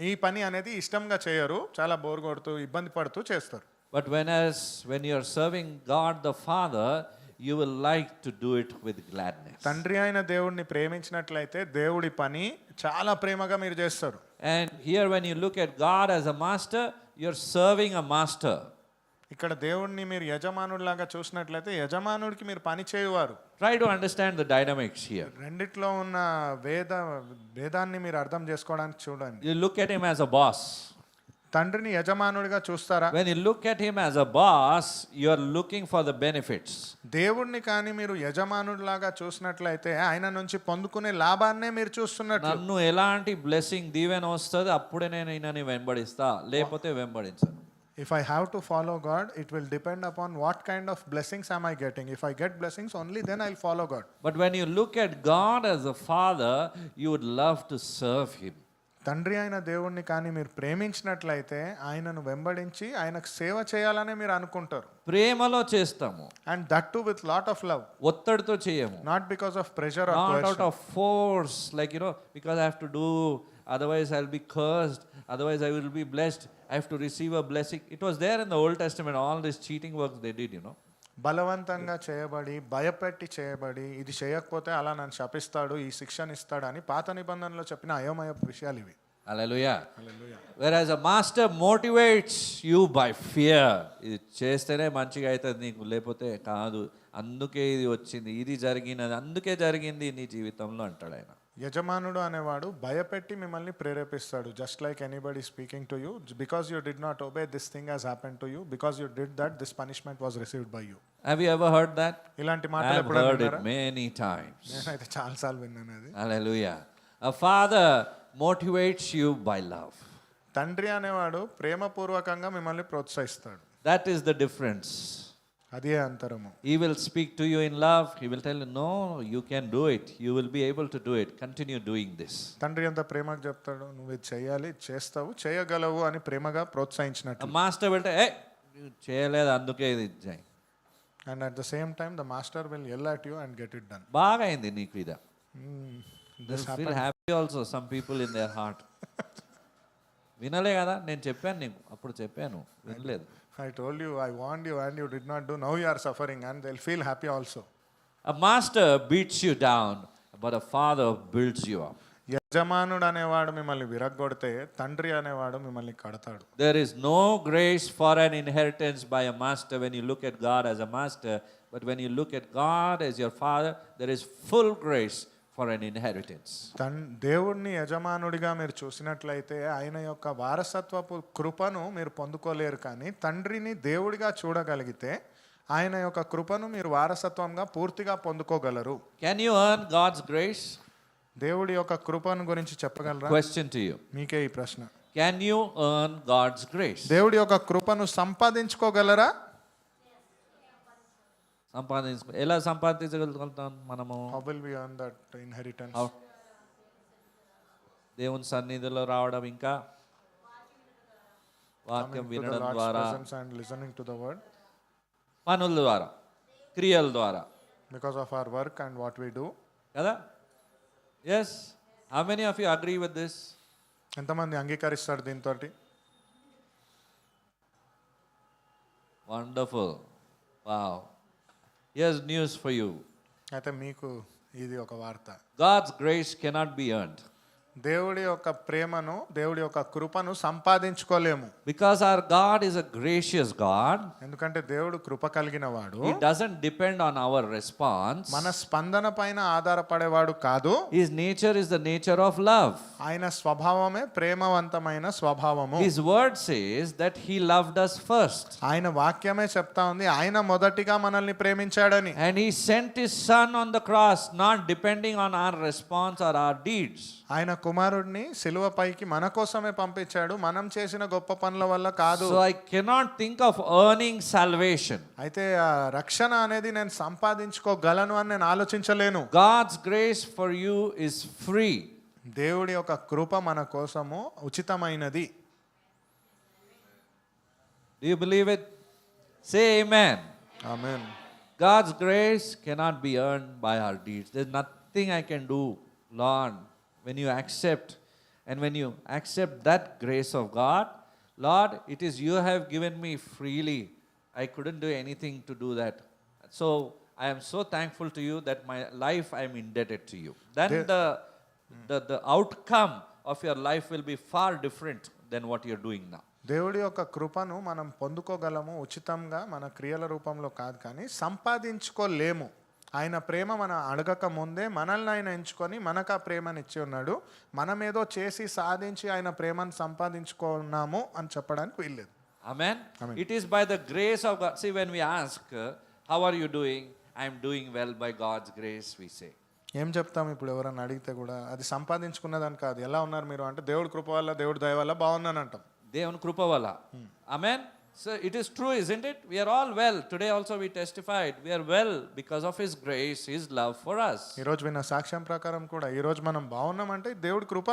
ఈ పని అనేది ఇష్టంగా చేయరు, చాలా బోర్ కొడుతూ ఇబ్బంది పడుతూ చేస్తారు. But when you are serving God the Father, you will like to do it with gladness. తండ్రి అయిన దేవుడిని ప్రేమించినట్లయితే దేవుడి పని చాలా ప్రేమగా మీరు చేస్తారు. And here when you look at God as a master, you're serving a master. ఇక్కడ దేవుడిని మీరు యజమానుడిలాగా చూసినట్లయితే యజమానుడికి మీరు పని చేయువారు. Try to understand the dynamics here. రెండిట్లో ఉన్న భేదాన్ని మీరు అర్థం చేసుకోవడానికి చూడండి. You look at him as a boss. తండ్రిని యజమానుడిగా చూస్తారా? When you look at him as a boss, you are looking for the benefits. దేవుడిని కానీ మీరు యజమానుడిలాగా చూసినట్లయితే ఆయన నుంచి పొందుకునే లాభాన్నే మీరు చూస్తున్నట్లు. నన్ను ఎలాంటి బ్లెస్సింగ్ దీవెన వస్తుంది అప్పుడే నేను ఈయనని వెంబడిస్తా, లేకపోతే వెంబడించను. If I have to follow God, it will depend upon what kind of blessings am I getting. If I get blessings, only then I'll follow God. But when you look at God as a father, you would love to serve him. తండ్రి అయిన దేవుణ్ణి కానీ మీరు ప్రేమించినట్లయితే ఆయనను వెంబడించి ఆయనకు సేవ చేయాలనే మీరు అనుకుంటారు. ప్రేమలో చేస్తాము. And that too with lot of love. ఒత్తిడితో చేయము. Not because of pressure or Not coercion. out of force, like because I have to do, otherwise I'll be cursed, otherwise I will be blessed, I have to receive a blessing. It was there in the Old Testament, all these cheating works they did, బలవంతంగా చేయబడి భయపెట్టి చేయబడి ఇది చేయకపోతే అలా నన్ను శపిస్తాడు, ఈ శిక్షను ఇస్తాడు అని పాత నిబంధనలో చెప్పిన అయోమయ విషయాలు ఇవి. Hallelujah. Whereas a master motivates you by fear. ఇది చేస్తేనే మంచిగా అవుతుంది నీకు, లేకపోతే కాదు, అందుకే ఇది వచ్చింది, ఇది జరిగినది, అందుకే జరిగింది నీ జీవితంలో అంటాడు ఆయన. యజమానుడు అనేవాడు భయపెట్టి మిమ్మల్ని ప్రేరేపిస్తాడు. Just like anybody speaking to you, because you did not obey this thing has happen to you, because you did that this punishment was received by you. Have you ever heard that? ఇలాంటి I మాటలు have ఎప్పుడైనా heard it విన్నారా? many times. నేనైతే చాలాసార్లు విన్నాను అది. Hallelujah. A father motivates you by love. తండ్రి అనేవాడు ప్రేమపూర్వకంగా మిమ్మల్ని ప్రోత్సహిస్తాడు. That is the difference. అదే అంతరము. He will speak to you in love. He will tell you, no, you can do it. You will be able to do it. Continue doing this. తండ్రి ఎంత ప్రేమగా చెప్తాడు, నువ్వు ఇది చేయాలి, చేస్తావు, చేయగలవు అని ప్రేమగా A ప్రోత్సహించినట్టు. master will tell, hey, చేయలేదు అందుకే ఇది చేయి. And at the same time the master will yell at you and get it done. బాగా అయింది నీకు ఇదా. This They feel happy also, some people in their heart. వినలే కదా, నేను చెప్పాను నీకు, అప్పుడు చెప్పాను, వినలేదు. I told you, I warned you and you did not do. Now you are suffering and they'll feel happy also. A master beats you down, but a father builds you up. యజమానుడు అనేవాడు మిమ్మల్ని విరగ్గొడితే తండ్రి అనేవాడు మిమ్మల్ని కడతాడు. There is no grace for an inheritance by a master when you look at God as a master, but when you look at God as your father, there is full grace for an inheritance. దేవుణ్ణి యజమానుడిగా మీరు చూసినట్లయితే ఆయన యొక్క వారసత్వపు కృపను మీరు పొందుకోలేరు, కానీ తండ్రిని దేవుడిగా చూడగలిగితే ఆయన యొక్క కృపను మీరు వారసత్వంగా పూర్తిగా పొందుకోగలరు. Can you earn God's grace? దేవుడి యొక్క కృపను గురించి చెప్పగలరా? Question to you. మీకే ఈ ప్రశ్న. Can you earn God's grace? దేవుడి యొక్క కృపను సంపాదించుకోగలరా? ఎలా సంపాదించగలుగుతాం మనము? How will we earn that inheritance? దేవుని సన్నిధిలో రావడం, ఇంకా వాక్యం Coming to the వినడం Lord's ద్వారా, presence and listening to the word. పనుల ద్వారా, క్రియల ద్వారా Because of our work and what we do. కదా. Yes? How many of you agree with this? ఎంతమంది అంగీకరిస్తారు దీంతో? Wonderful. Wow. Here's news for you. అయితే మీకు ఇది ఒక వార్త. God's grace cannot be earned. దేవుడి యొక్క ప్రేమను, దేవుడి యొక్క కృపను సంపాదించుకోలేము. Because our God is a gracious God. ఎందుకంటే దేవుడు కృప కలిగిన వాడు. He doesn't depend on our response. మన స్పందన పైన ఆధారపడేవాడు కాదు. His nature is the nature of love. ఆయన స్వభావమే ప్రేమవంతమైన స్వభావము. His word says that he loved us first. ఆయన వాక్యమే చెప్తా ఉంది ఆయన మొదటిగా మనల్ని ప్రేమించాడని. And he sent his son on the cross, not depending on our response or our deeds. ఆయన కుమారుడిని సిలువపైకి మన కోసమే పంపించాడు, మనం చేసిన గొప్ప పనుల వల్ల కాదు. So I cannot think of earning salvation. అయితే ఆ రక్షణ అనేది నేను సంపాదించుకోగలను అని నేను ఆలోచించలేను. God's grace for you is free. దేవుడి యొక్క కృప మన కోసము ఉచితమైనది. Do you believe it? Say amen. Amen. God's grace cannot be earned by our deeds. There's nothing I can do, Lord. When you accept, and when you accept that grace of God, Lord, it is you have given me freely. I couldn't do anything to do that. So I am so thankful to you that my life I am indebted to you. Then the outcome of your life will be far different than what you're doing now. దేవుడి యొక్క కృపను మనం పొందుకోగలము ఉచితంగా, మన క్రియల రూపంలో కాదు, కానీ సంపాదించుకోలేము. ఆయన ప్రేమ మనం అడగక ముందే మనల్ని ఆయన ఎంచుకొని మనకు ఆ ప్రేమను ఇచ్చి ఉన్నాడు. మనం ఏదో చేసి సాధించి ఆయన ప్రేమను సంపాదించుకున్నాము అని చెప్పడానికి వీల్లేదు. Amen? Amen. It is by the grace of God. See, when we ask, how are you doing? I am doing well by God's grace, we say. ఏం చెప్తాం ఇప్పుడు ఎవరన్నా అడిగితే కూడా? అది సంపాదించుకున్నదని కాదు. ఎలా ఉన్నారు మీరు అంటే దేవుడి కృప వల్ల, దేవుడి దయ వల్ల బాగున్నాను అంటాం. దేవుని కృప వల్ల. Amen? So it is true, isn't it? We are all well. Today also we testified. We are well because of His grace, His love for us. ఈరోజు విన్న సాక్ష్యం ప్రకారం కూడా ఈరోజు మనం బాగున్నామంటే దేవుడి కృప.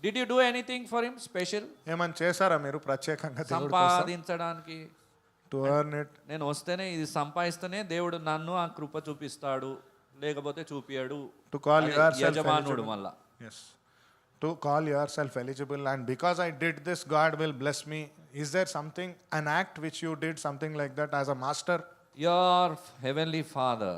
Did you do anything for Him special? ఏమని చేశారా మీరు ప్రత్యేకంగా దేవుడి కోసం? సంపాదించడానికి. To earn it. నేను వస్తేనే ఇది సంపాదిస్తేనే దేవుడు నన్ను ఆ కృప చూపిస్తాడు, లేకపోతే చూపియాడు. టు కాల్ యువర్ సెల్ఫ్ యజమానుడు మళ్ళా. yes, to call yourself eligible, and because I did this God will bless me. Is there something, an act which you did something like that as a master? Your heavenly Father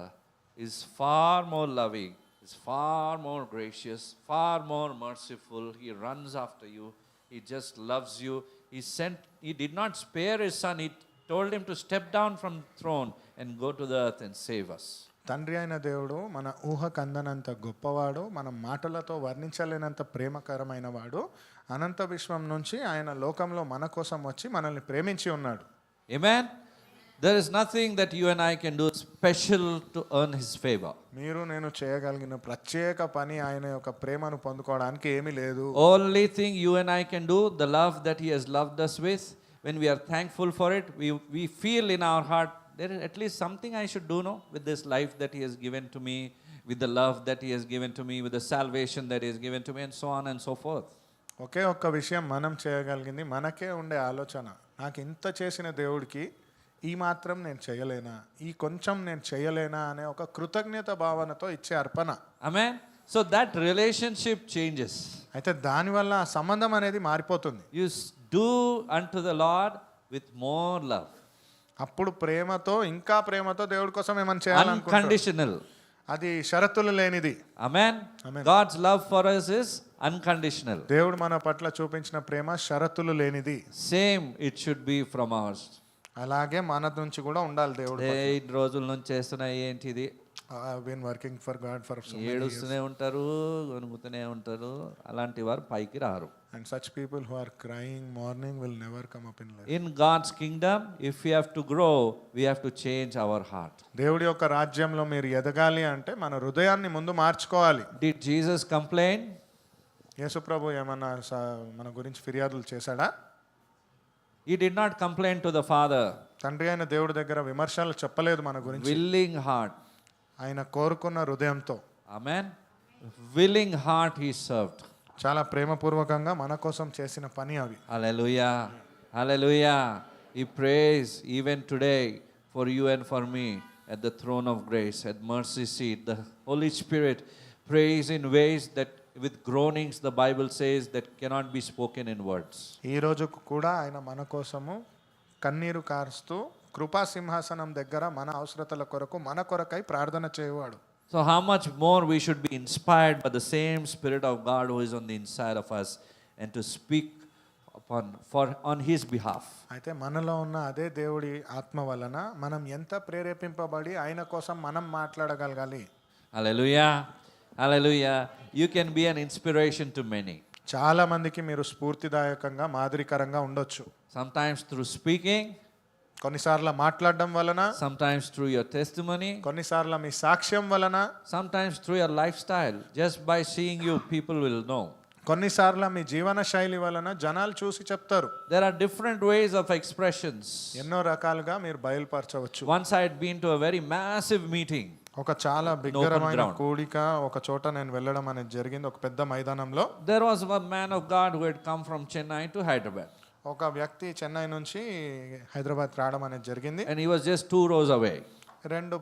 is far more loving, is far more gracious, far more merciful. He runs after you. He just loves you. He did not spare His Son. He told Him to step down from the throne and go to the earth and save us. తండ్రి అయిన దేవుడు మన ఊహకు అందనంత గొప్పవాడు, మన మాటలతో వర్ణించలేనంత ప్రేమకరమైన వాడు. అనంత విశ్వం నుంచి ఆయన లోకంలో మన కోసం వచ్చి మనల్ని ప్రేమించి ఉన్నాడు. Amen? There is nothing that you and I can do special to earn His favor. మీరు నేను చేయగలిగిన ప్రత్యేక పని ఆయన యొక్క ప్రేమను పొందుకోవడానికి ఏమీ లేదు. Only thing you and I can do, the love that He has loved us with, when we are thankful for it, we feel in our heart, there is at least something I should do, no, with this life that He has given to me, with the love that He has given to me, with the salvation that He has given to me, and so on and so forth. ఒకే ఒక్క విషయం మనం చేయగలిగింది, మనకే ఉండే ఆలోచన, నాకు ఇంత చేసిన దేవుడికి ఈ మాత్రం నేను చేయలేనా, ఈ కొంచెం నేను చేయలేనా అనే ఒక కృతజ్ఞత భావనతో ఇచ్చే అర్పణ. Amen? So that relationship changes. అయితే దానివల్ల ఆ సంబంధం అనేది మారిపోతుంది. You do unto the Lord with more love. అప్పుడు ప్రేమతో, ఇంకా ప్రేమతో దేవుడి కోసం ఏమైనా చేయాలనుకుంటారు. Unconditional. అది షరతులు లేనిది. Amen? Amen. God's love for us is unconditional. దేవుడు మన పట్ల చూపించిన ప్రేమ షరతులు లేనిది. Same it should be from ours. అలాగే మన నుంచి కూడా ఉండాలి దేవుడు. 8 రోజుల నుంచి చేస్తున్నా ఏంటిది, I've been working for God for so many years. ఏడుస్తూనే ఉంటారు, గొనుగుతూనే ఉంటారు, అలాంటి వారు పైకి రారు. And such people who are crying morning will never come up in life. In God's kingdom, if we have to grow, we have to change our heart. దేవుడి యొక్క రాజ్యంలో మీరు ఎదగాలి అంటే మన హృదయాన్ని ముందు మార్చుకోవాలి. Did Jesus complain? యేసు ప్రభు ఏమన్నా మన గురించి ఫిర్యాదులు చేశాడా? He did not complain to the Father. తండ్రి అయిన దేవుడి దగ్గర విమర్శలు చెప్పలేదు మన గురించి. Willing heart. ఆయన కోరుకున్న హృదయంతో. Amen. Willing heart He served. చాలా ప్రేమపూర్వకంగా మన కోసం చేసిన పని అవి. Hallelujah. Hallelujah. He prays even today for you and for me at the throne of grace, at mercy seat. The Holy Spirit prays in ways that with groanings, the Bible says, that cannot be spoken in words. ఈ రోజు కూడా ఆయన మన కోసము కన్నీరు కారుస్తూ కృపా సింహాసనం దగ్గర మన అవసరతల కొరకు మన కొరకై ప్రార్థన చేయవాడు. So how much more we should be inspired by the same Spirit of God who is on the inside of us, and to speak on His behalf. అయితే మనలో ఉన్న అదే దేవుడి ఆత్మ వలన మనం ఎంత ప్రేరేపింపబడి ఆయన కోసం మనం మాట్లాడగలగాలి. Hallelujah. Hallelujah. You can be an inspiration to many. చాలా మందికి మీరు స్ఫూర్తిదాయకంగా మాదిరికరంగా ఉండొచ్చు. Sometimes through speaking, కొన్నిసార్లు మాట్లాడడం వలన, sometimes through your testimony, కొన్నిసార్లు మీ సాక్ష్యం వలన, sometimes through your lifestyle. Just by seeing you, people will know. కొన్నిసార్లు మీ జీవన శైలి వలన జనాలు చూసి చెప్తారు. There are different ways of expressions. ఎన్నో రకాలుగా మీరు బయలుపరచవచ్చు. Once I had been to a very massive meeting. ఒక చాలా బిగ్గరమైన కూడిక ఒక చోట నేను వెళ్ళడం అనేది జరిగింది, ఒక పెద్ద మైదానంలో. There was a man of God who had come from Chennai to Hyderabad. ఒక వ్యక్తి చెన్నై నుంచి హైదరాబాద్ రావడం అనేది జరిగింది. And he was just 2 rows away. రెండు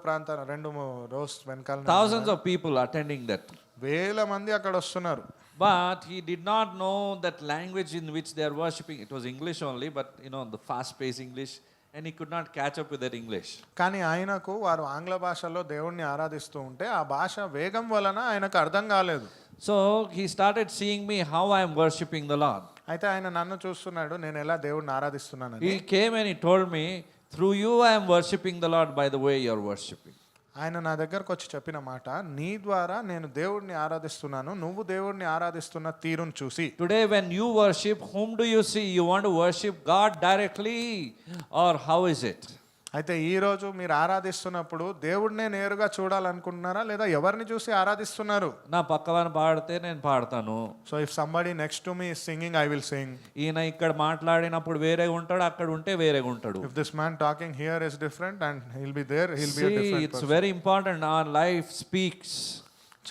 రోస్ వెనకాల Thousands of people attending that. వేల మంది అక్కడ వస్తున్నారు. But he did not know that language in which they are worshipping. It was English only, but the fast-paced English, and he could not catch up with that English. కానీ ఆయనకు వారు ఆంగ్ల భాషలో దేవుణ్ణి ఆరాధిస్తూ ఉంటే ఆ భాష వేగం వలన ఆయనకు అర్థం కాలేదు. So he started seeing me how I am worshipping the Lord. అయితే ఆయన నన్ను చూస్తున్నాడు, నేను ఎలా దేవుణ్ణి ఆరాధిస్తున్నానని. He came and he told me, through you I am worshipping the Lord by the way you are worshipping. ఆయన నా దగ్గరకు వచ్చి చెప్పిన మాట, నీ ద్వారా నేను దేవుడిని ఆరాధిస్తున్నాను, నువ్వు దేవుడిని ఆరాధిస్తున్న తీరును చూసి. Today when you worship, whom do you see? You want to worship God directly, or how is it? అయితే ఈ రోజు మీరు ఆరాధిస్తున్నప్పుడు దేవుడినే నేరుగా చూడాలనుకుంటున్నారా లేదా ఎవరిని చూసి ఆరాధిస్తున్నారు? నా పక్కవాని పాడితే నేను పాడతాను. So if somebody next to me is singing, I will sing. ఈయన ఇక్కడ మాట్లాడినప్పుడు వేరేగా ఉంటాడు, అక్కడ ఉంటే వేరేగా ఉంటాడు. If this man talking here is different and he will be there, he will be a different person. It's very important. Our life speaks.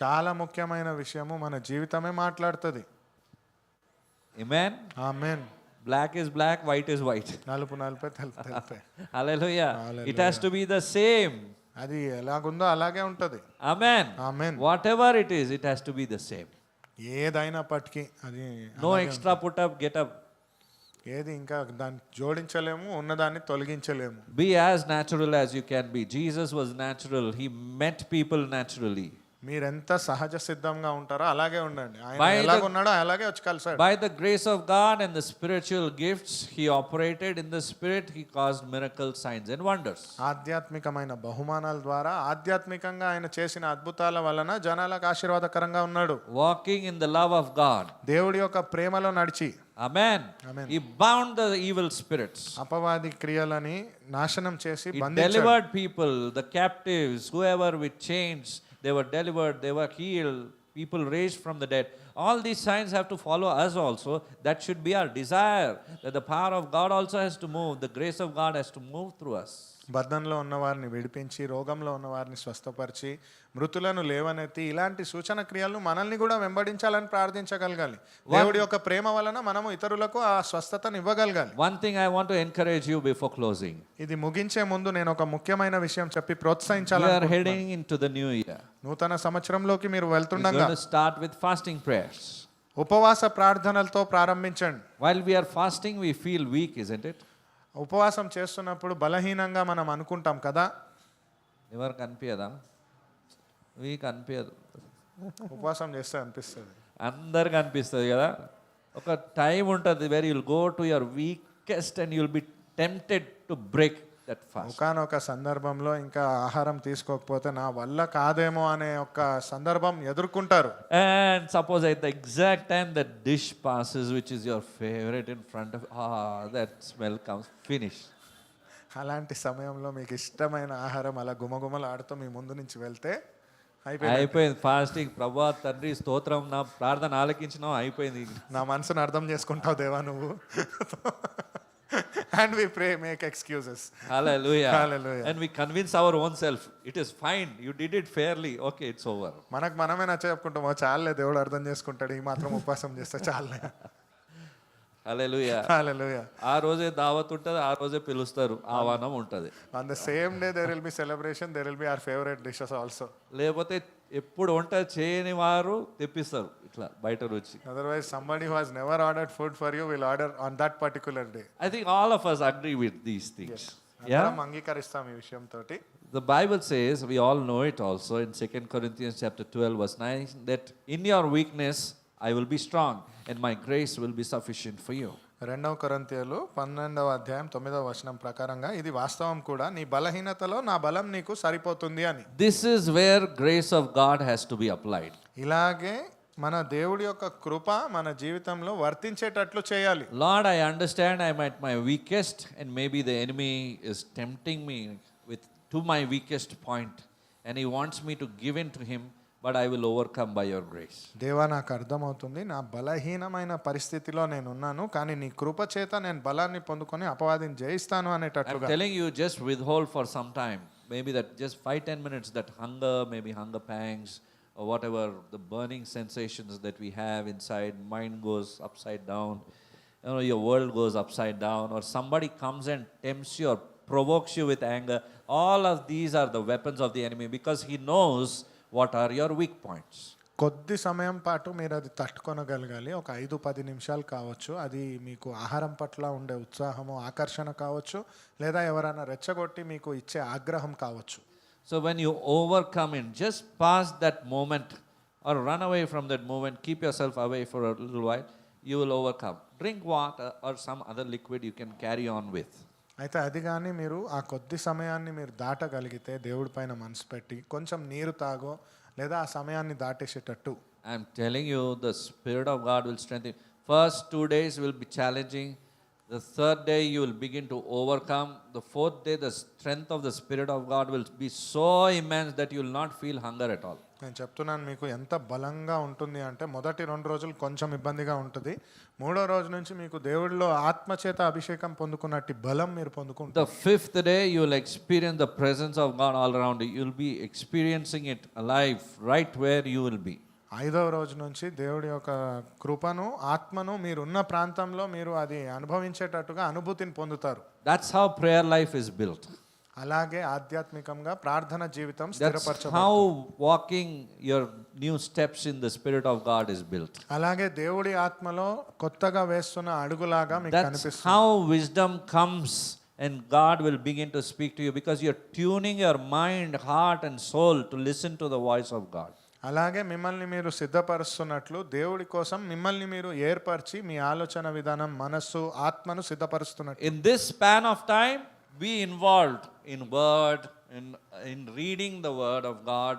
చాలా ముఖ్యమైన విషయము మన జీవితమే మాట్లాడుతుంది. ఆమేన్. ఆమేన్. Black is black, white is white. నలుపు నలుపే, తెలుపు తెలుపే. Hallelujah. It has to be the same. అది ఎలాగుందో అలాగే ఉంటది. Amen. Amen. Whatever it is, it has to be the same. ఏదైనప్పటికీ అది No extra put up, get up. ఏది ఇంకా దాన్ని జోడించలేము, ఉన్నదాన్ని తొలగించలేము. Be as natural as you can be. Jesus was natural. He met people naturally. మీరెంత సహజ సిద్ధంగా ఉంటారో అలాగే ఉండండి. ఆయన ఎలాగ ఉన్నాడో అలాగే వచ్చి కలిసాడు. By the grace of God and the spiritual gifts, he operated in the spirit. He caused miracles, signs and wonders. ఆధ్యాత్మికమైన బహుమానాల ద్వారా ఆధ్యాత్మికంగా ఆయన చేసిన అద్భుతాల వలన జనాలకు ఆశీర్వాదకరంగా ఉన్నాడు. Walking in the love of God. దేవుడి యొక్క ప్రేమలో నడిచి. Amen. Amen. He bound the evil spirits. అపవాది క్రియలని నాశనం చేసి He బంధించాడు. delivered people, the captives, whoever with chains. They were delivered, they were healed, people raised from the dead. All these signs have to follow us also. That should be our desire, that the power of God also has to move, the grace of God has to move through us. బంధంలో ఉన్న వారిని విడిపించి, రోగంలో ఉన్న వారిని స్వస్థపరిచి, మృతులను లేవనెత్తి, ఇలాంటి సూచన క్రియలను మనల్ని కూడా వెంబడించాలని ప్రార్థించగలగాలి. దేవుడి యొక్క ప్రేమ వలన మనము ఇతరులకు ఆ స్వస్థతను ఇవ్వగలగాలి. One thing I want to encourage you before closing. ఇది ముగించే ముందు నేను ఒక ముఖ్యమైన విషయం చెప్పి We ప్రోత్సహించాలి. are heading into the new year. నూతన సంవత్సరంలోకి మీరు We're వెళ్తుండగా going to start with fasting prayers. ఉపవాస ప్రార్థనలతో ప్రారంభించండి. While we are fasting, we feel weak, isn't it? ఉపవాసం చేస్తున్నప్పుడు బలహీనంగా మనం అనుకుంటాం కదా. ఎవరికి అనిపించదా? వీక్ అనిపించదు. ఉపవాసం చేస్తే అనిపిస్తుంది. అందరికి అనిపిస్తుంది కదా. ఒక టైం ఉంటుంది very you'll go to your weakest and you'll be tempted to break that fast. ఒకానొక సందర్భంలో ఇంకా ఆహారం తీసుకోకపోతే నా వల్ల కాదేమో అనే ఒక సందర్భం ఎదుర్కొంటారు. And suppose at the exact time that dish passes which is your favorite in front of, that smell comes, finish. అలాంటి సమయంలో మీకు ఇష్టమైన ఆహారం అలా గుమగుమలాడుతూ మీ ముందు నుంచి వెళ్తే అయిపోయింది ఫాస్టింగ్. ప్రభా తండ్రి స్తోత్రం, నా ప్రార్థన ఆలకించినావు, అయిపోయింది. నా మనసును అర్థం చేసుకుంటావు దేవా నువ్వు. And we pray, make excuses. Hallelujah. Hallelujah. And we convince our own self, it is fine, you did it fairly, okay, it's over. మనకు మనమే నచ్చ చెప్పుకుంటాము, చాలే దేవుడు అర్థం చేసుకుంటాడు, ఈ మాత్రం ఉపవాసం చేస్తే చాలే. హల్లెలూయా. హల్లెలూయా. ఆ రోజే దావత్ ఉంటుంది, ఆ రోజే పిలుస్తారు, ఆహ్వానం ఉంటుంది. On the same day there will be celebration, there will be our favorite dishes also. లేకపోతే ఎప్పుడు వంట చేయని వారు తెప్పిస్తారు ఇట్లా బయట రుచి. Otherwise somebody who has never ordered food for you will order on that particular day. I think all of us agree with these things. అందరం అంగీకరిస్తాం ఈ విషయం తోటి. The Bible says, we all know it also in 2 Corinthians chapter 12 verse 9, that in your weakness I will be strong and my grace will be sufficient for you. 2 కొరింథీయులు 12వ అధ్యాయం 9వ వచనం ప్రకారంగా ఇది వాస్తవం కూడా, నీ బలహీనతలో నా బలం నీకు సరిపోతుంది అని. This is where grace of God has to be applied. ఇలాగే మన దేవుడి యొక్క కృప మన జీవితంలో వర్తించేటట్లు చేయాలి. Lord, I understand I'm at my weakest and maybe the enemy is tempting me to my weakest point and he wants me to give in to him, but I will overcome by your grace. దేవా, నాకు అర్థమవుతుంది, నా బలహీనమైన పరిస్థితిలో నేను ఉన్నాను, కానీ నీ కృప చేత నేను బలాన్ని పొందుకొని అపవాదిని జయిస్తాను I'm అనేటట్లుగా. telling you, just withhold for some time, maybe that just 5-10 minutes, that hunger, maybe hunger pangs or whatever the burning sensations that we have inside, mind goes upside down, your world goes upside down, or somebody comes and tempts you or provokes you with anger. All of these are the weapons of the enemy, because he knows what are your weak points. కొద్ది సమయం పాటు మీరు అది తట్టుకొనగలగాలి. ఒక 5-10 నిమిషాలు కావచ్చు. అది మీకు ఆహారం పట్ల ఉండే ఉత్సాహము, ఆకర్షణ కావచ్చు, లేదా ఎవరైనా రెచ్చగొట్టి మీకు ఇచ్చే ఆగ్రహం కావచ్చు. So when you overcome it, just pass that moment or run away from that moment, keep yourself away for a little while, you will overcome. Drink water or some other liquid you can carry on with. అయితే అది కానీ మీరు ఆ కొద్ది సమయాన్ని మీరు దాటగలిగితే, దేవుడి పైన మనసు పెట్టి కొంచెం నీరు తాగో లేదా ఆ సమయాన్ని దాటేసేటట్టు. I'm telling you, the Spirit of God will strengthen you. First 2 days will be challenging. The third day you will begin to overcome. The fourth day the strength of the Spirit of God will be so immense that you will not feel hunger at all. నేను చెప్తున్నాను మీకు ఎంత బలంగా ఉంటుంది అంటే, మొదటి 2 రోజులు కొంచెం ఇబ్బందిగా ఉంటుంది, 3వ రోజు నుంచి మీకు దేవుడిలో ఆత్మచేత అభిషేకం పొందుకున్నట్టు బలం మీరు పొందుకుంటారు. The fifth day you will experience the presence of God all around you. You will be experiencing it alive right where you will be. 5వ రోజు నుంచి దేవుడి యొక్క కృపను, ఆత్మను మీరున్న ప్రాంతంలో మీరు అది అనుభవించేటట్టుగా అనుభూతిని పొందుతారు. That's how prayer life is built. అలాగే ఆధ్యాత్మికంగా ప్రార్థన జీవితం That's స్థిరపరచబడుతుంది. how walking your new steps in the Spirit of God is built. అలాగే దేవుడి ఆత్మలో కొత్తగా వేస్తున్న అడుగులాగా మీకు That's కనిపిస్తుంది. how wisdom comes and God will begin to speak to you, because you're tuning your mind, heart and soul to listen to the voice of God. అలాగే మిమ్మల్ని మీరు సిద్ధపరుస్తున్నట్లు దేవుడి కోసం మిమ్మల్ని మీరు ఏర్పరిచి మీ ఆలోచన విధానం, మనస్సు, ఆత్మను సిద్ధపరుస్తున్నట్టు. In this span of time, be involved in word, in reading the word of God,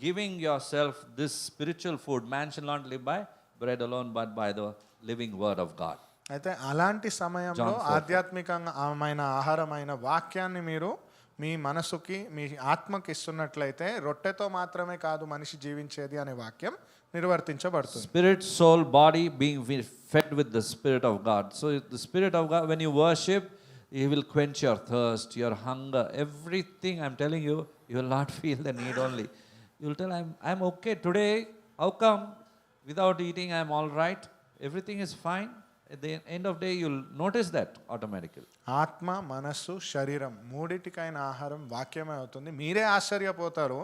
giving yourself this spiritual food. Man shall not live by bread alone, but by the living word of God. అయితే అలాంటి సమయంలో John 4. ఆధ్యాత్మికమైన ఆహారమైన వాక్యాన్ని మీరు మీ మనసుకి, మీ ఆత్మకి ఇస్తున్నట్లయితే, రొట్టెతో మాత్రమే కాదు మనిషి జీవించేది అనే వాక్యం నిర్వర్తించబడుతుంది. Spirit, soul, body being fed with the Spirit of God. So the Spirit of God, when you worship, He will quench your thirst, your hunger, everything. I'm telling you, you will not feel the need only. You will tell, I'm okay today. How come? Without eating, I'm all right. Everything is fine. At the end of day, you'll notice that automatically. ఆత్మ, మనస్సు, శరీరం మూడిటికైన ఆహారం వాక్యమే అవుతుంది. మీరే ఆశ్చర్యపోతారు,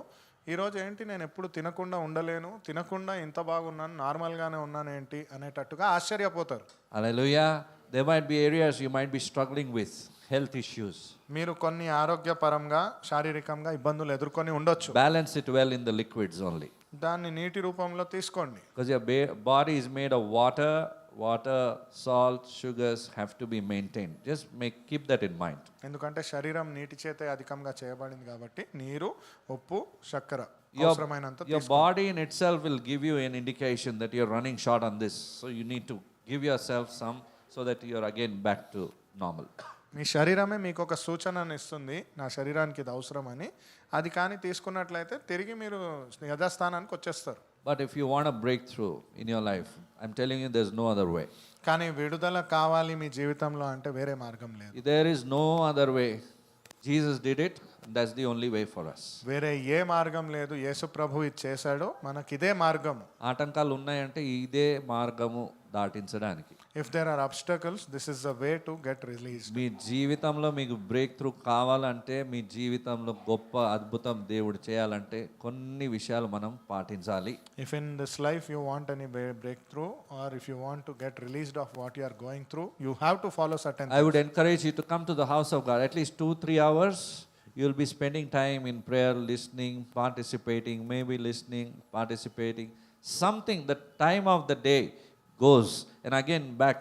ఈరోజు ఏంటి నేను ఎప్పుడు తినకుండా ఉండలేను, తినకుండా ఇంత బాగున్నాను, నార్మల్గానే ఉన్నాను ఏంటి అనేటట్టుగా ఆశ్చర్యపోతారు. Hallelujah. There might be areas you might be struggling with, health issues. మీరు కొన్ని ఆరోగ్యపరంగా, శారీరకంగా ఇబ్బందులు ఎదుర్కొని ఉండొచ్చు. Balance it well in the liquids only. దాన్ని నీటి రూపంలో తీసుకోండి. Because your body is made of water, salt, sugars have to be maintained. Just keep that in mind. ఎందుకంటే శరీరం నీటి చేతే అధికంగా చేయబడింది కాబట్టి నీరు, ఉప్పు, చక్కెర అవసరమైనంత Your body in itself will give you an indication that you're running short on this. So you need to give yourself some so that you're again back to normal. మీ శరీరమే మీకు ఒక సూచనను ఇస్తుంది, నా శరీరానికి ఇది అవసరమని. అది కానీ తీసుకున్నట్లయితే తిరిగి మీరు యథాస్థానానికి వచ్చేస్తారు. But if you want a breakthrough in your life, I'm telling you, there's no other way. కానీ విడుదల కావాలి మీ జీవితంలో అంటే వేరే మార్గం లేదు. There is no other way. Jesus did it. That's the only way for us. వేరే ఏ మార్గం లేదు. యేసు ప్రభు ఇది చేశాడు, మనకి ఇదే మార్గం. ఆటంకాలు ఉన్నాయంటే ఇదే మార్గము దాటించడానికి. If there are obstacles, this is the way to get released. మీ జీవితంలో మీకు బ్రేక్ త్రూ కావాలంటే, మీ జీవితంలో గొప్ప అద్భుతం దేవుడు చేయాలంటే కొన్ని విషయాలు మనం పాటించాలి. If in this life you want any breakthrough, or if you want to get released of what you are going through, you have to follow certain I would encourage you to come to the house of God at least 2-3 hours. You'll be spending time in prayer, listening, participating, maybe listening, participating. Something, the time of the day goes, and again back.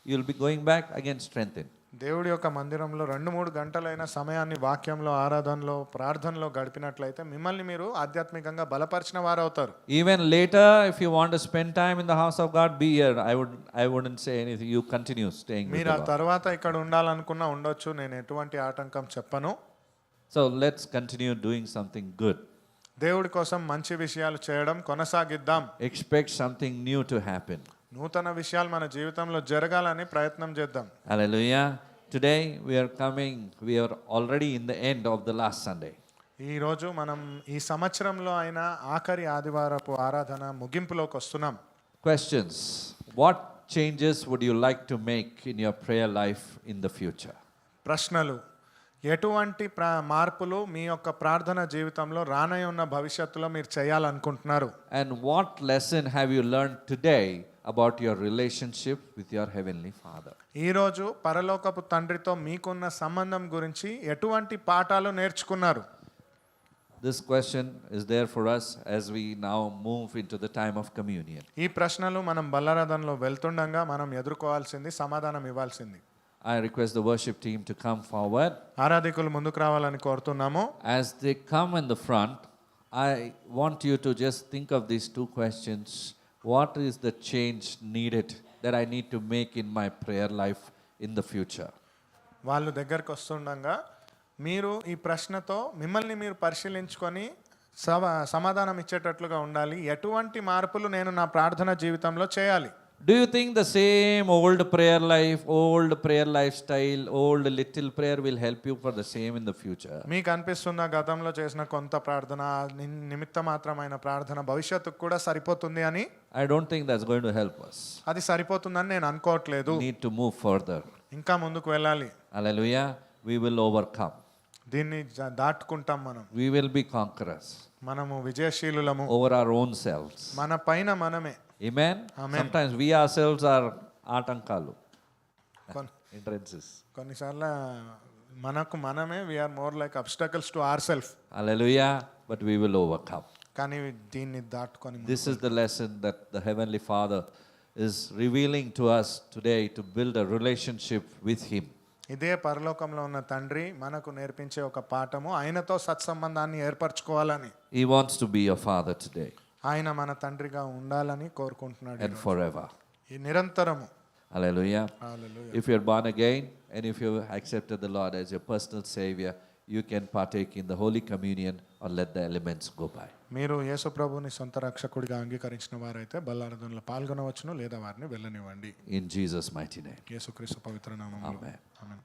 You'll be going back, again strengthened. దేవుడి యొక్క మందిరంలో 2-3 గంటలైన సమయాన్ని వాక్యంలో, ఆరాధనలో, ప్రార్థనలో గడిపినట్లయితే మిమ్మల్ని మీరు ఆధ్యాత్మికంగా బలపరిచిన వారు అవుతారు. Even later, if you want to spend time in the house of God, be here. I wouldn't say anything. You continue staying with మీరు the ఆ Lord. తర్వాత ఇక్కడ ఉండాలనుకున్నా ఉండొచ్చు, నేను ఎటువంటి ఆటంకం చెప్పను. So let's continue doing something good. దేవుడి కోసం మంచి విషయాలు చేయడం కొనసాగిద్దాం. Expect something new to happen. నూతన విషయాలు మన జీవితంలో జరగాలని ప్రయత్నం చేద్దాం. Hallelujah. Today we are already in the end of the last Sunday. ఈ రోజు మనం ఈ సంవత్సరంలో అయిన ఆఖరి ఆదివారపు ఆరాధన ముగింపులోకి వస్తున్నాం. Questions. What changes would you like to make in your prayer life in the future? ప్రశ్నలు. ఎటువంటి మార్పులు మీ యొక్క ప్రార్థన జీవితంలో రానై ఉన్న భవిష్యత్తులో మీరు చేయాలనుకుంటున్నారు? And what lesson have you learned today about your relationship with your heavenly Father? ఈరోజు పరలోకపు తండ్రితో మీకున్న సంబంధం గురించి ఎటువంటి పాఠాలు నేర్చుకున్నారు? This question is there for us as we now move into the time of communion. ఈ ప్రశ్నలు మనం బల్లారాధనలో వెళ్తుండగా మనం ఎదుర్కోవాల్సింది, సమాధానం ఇవ్వాల్సింది. I request the worship team to come forward. ఆరాధికులు ముందుకు రావాలని కోరుతున్నాము. As they come in the front, I want you to just think of these two questions. What is the change needed that I need to make in my prayer life in the future? వాళ్ళు దగ్గరకు వస్తుండగా మీరు ఈ ప్రశ్నతో మిమ్మల్ని మీరు పరిశీలించుకొని సమాధానం ఇచ్చేటట్లుగా ఉండాలి. ఎటువంటి మార్పులు నేను నా ప్రార్థన జీవితంలో చేయాలి? Do you think the same old prayer lifestyle, old little prayer will help you for the same in the future? మీకు అనిపిస్తున్న గతంలో చేసిన కొంత ప్రార్థన, నిమిత్త మాత్రమైన ప్రార్థన భవిష్యత్తుకు కూడా సరిపోతుంది అని? I don't think that's going to help us. అది సరిపోతుందని నేను అనుకోవట్లేదు. We need to move further. ఇంకా ముందుకు వెళ్ళాలి. Hallelujah. We will overcome. దీన్ని దాటుకుంటాం మనం. We will be conquerors మనము విజయశీలులము over our own selves. మన పైన మనమే. Amen? Amen. Sometimes we ourselves are atankalu, కొన్- hindrances. కొన్నిసార్లు మనకు మనమే we are more like obstacles to our self. Hallelujah. But we will overcome. కానీ దీన్ని దాటుకొని This is the lesson that the Heavenly Father is revealing to us today to build a relationship with Him. ఇదే పరలోకంలో ఉన్న తండ్రి మనకు నేర్పించే ఒక పాఠము, ఆయనతో సత్సంబంధాన్ని ఏర్పరచుకోవాలని. He wants to be your Father today ఆయన మన తండ్రిగా ఉండాలని కోరుకుంటున్నాడు and forever. ఈ నిరంతరము. Hallelujah. Hallelujah. If you're born again and if you accepted the Lord as your personal Savior, you can partake in the Holy Communion or let the elements go by. మీరు యేసు ప్రభుని సొంత రక్షకుడిగా అంగీకరించిన వారైతే బల్లారాధనలో పాల్గొనవచ్చును, లేదా వారిని వెళ్ళనివ్వండి. In Jesus' mighty name. యేసుక్రీస్తు పవిత్ర నామములో. Amen. ఆమేన్.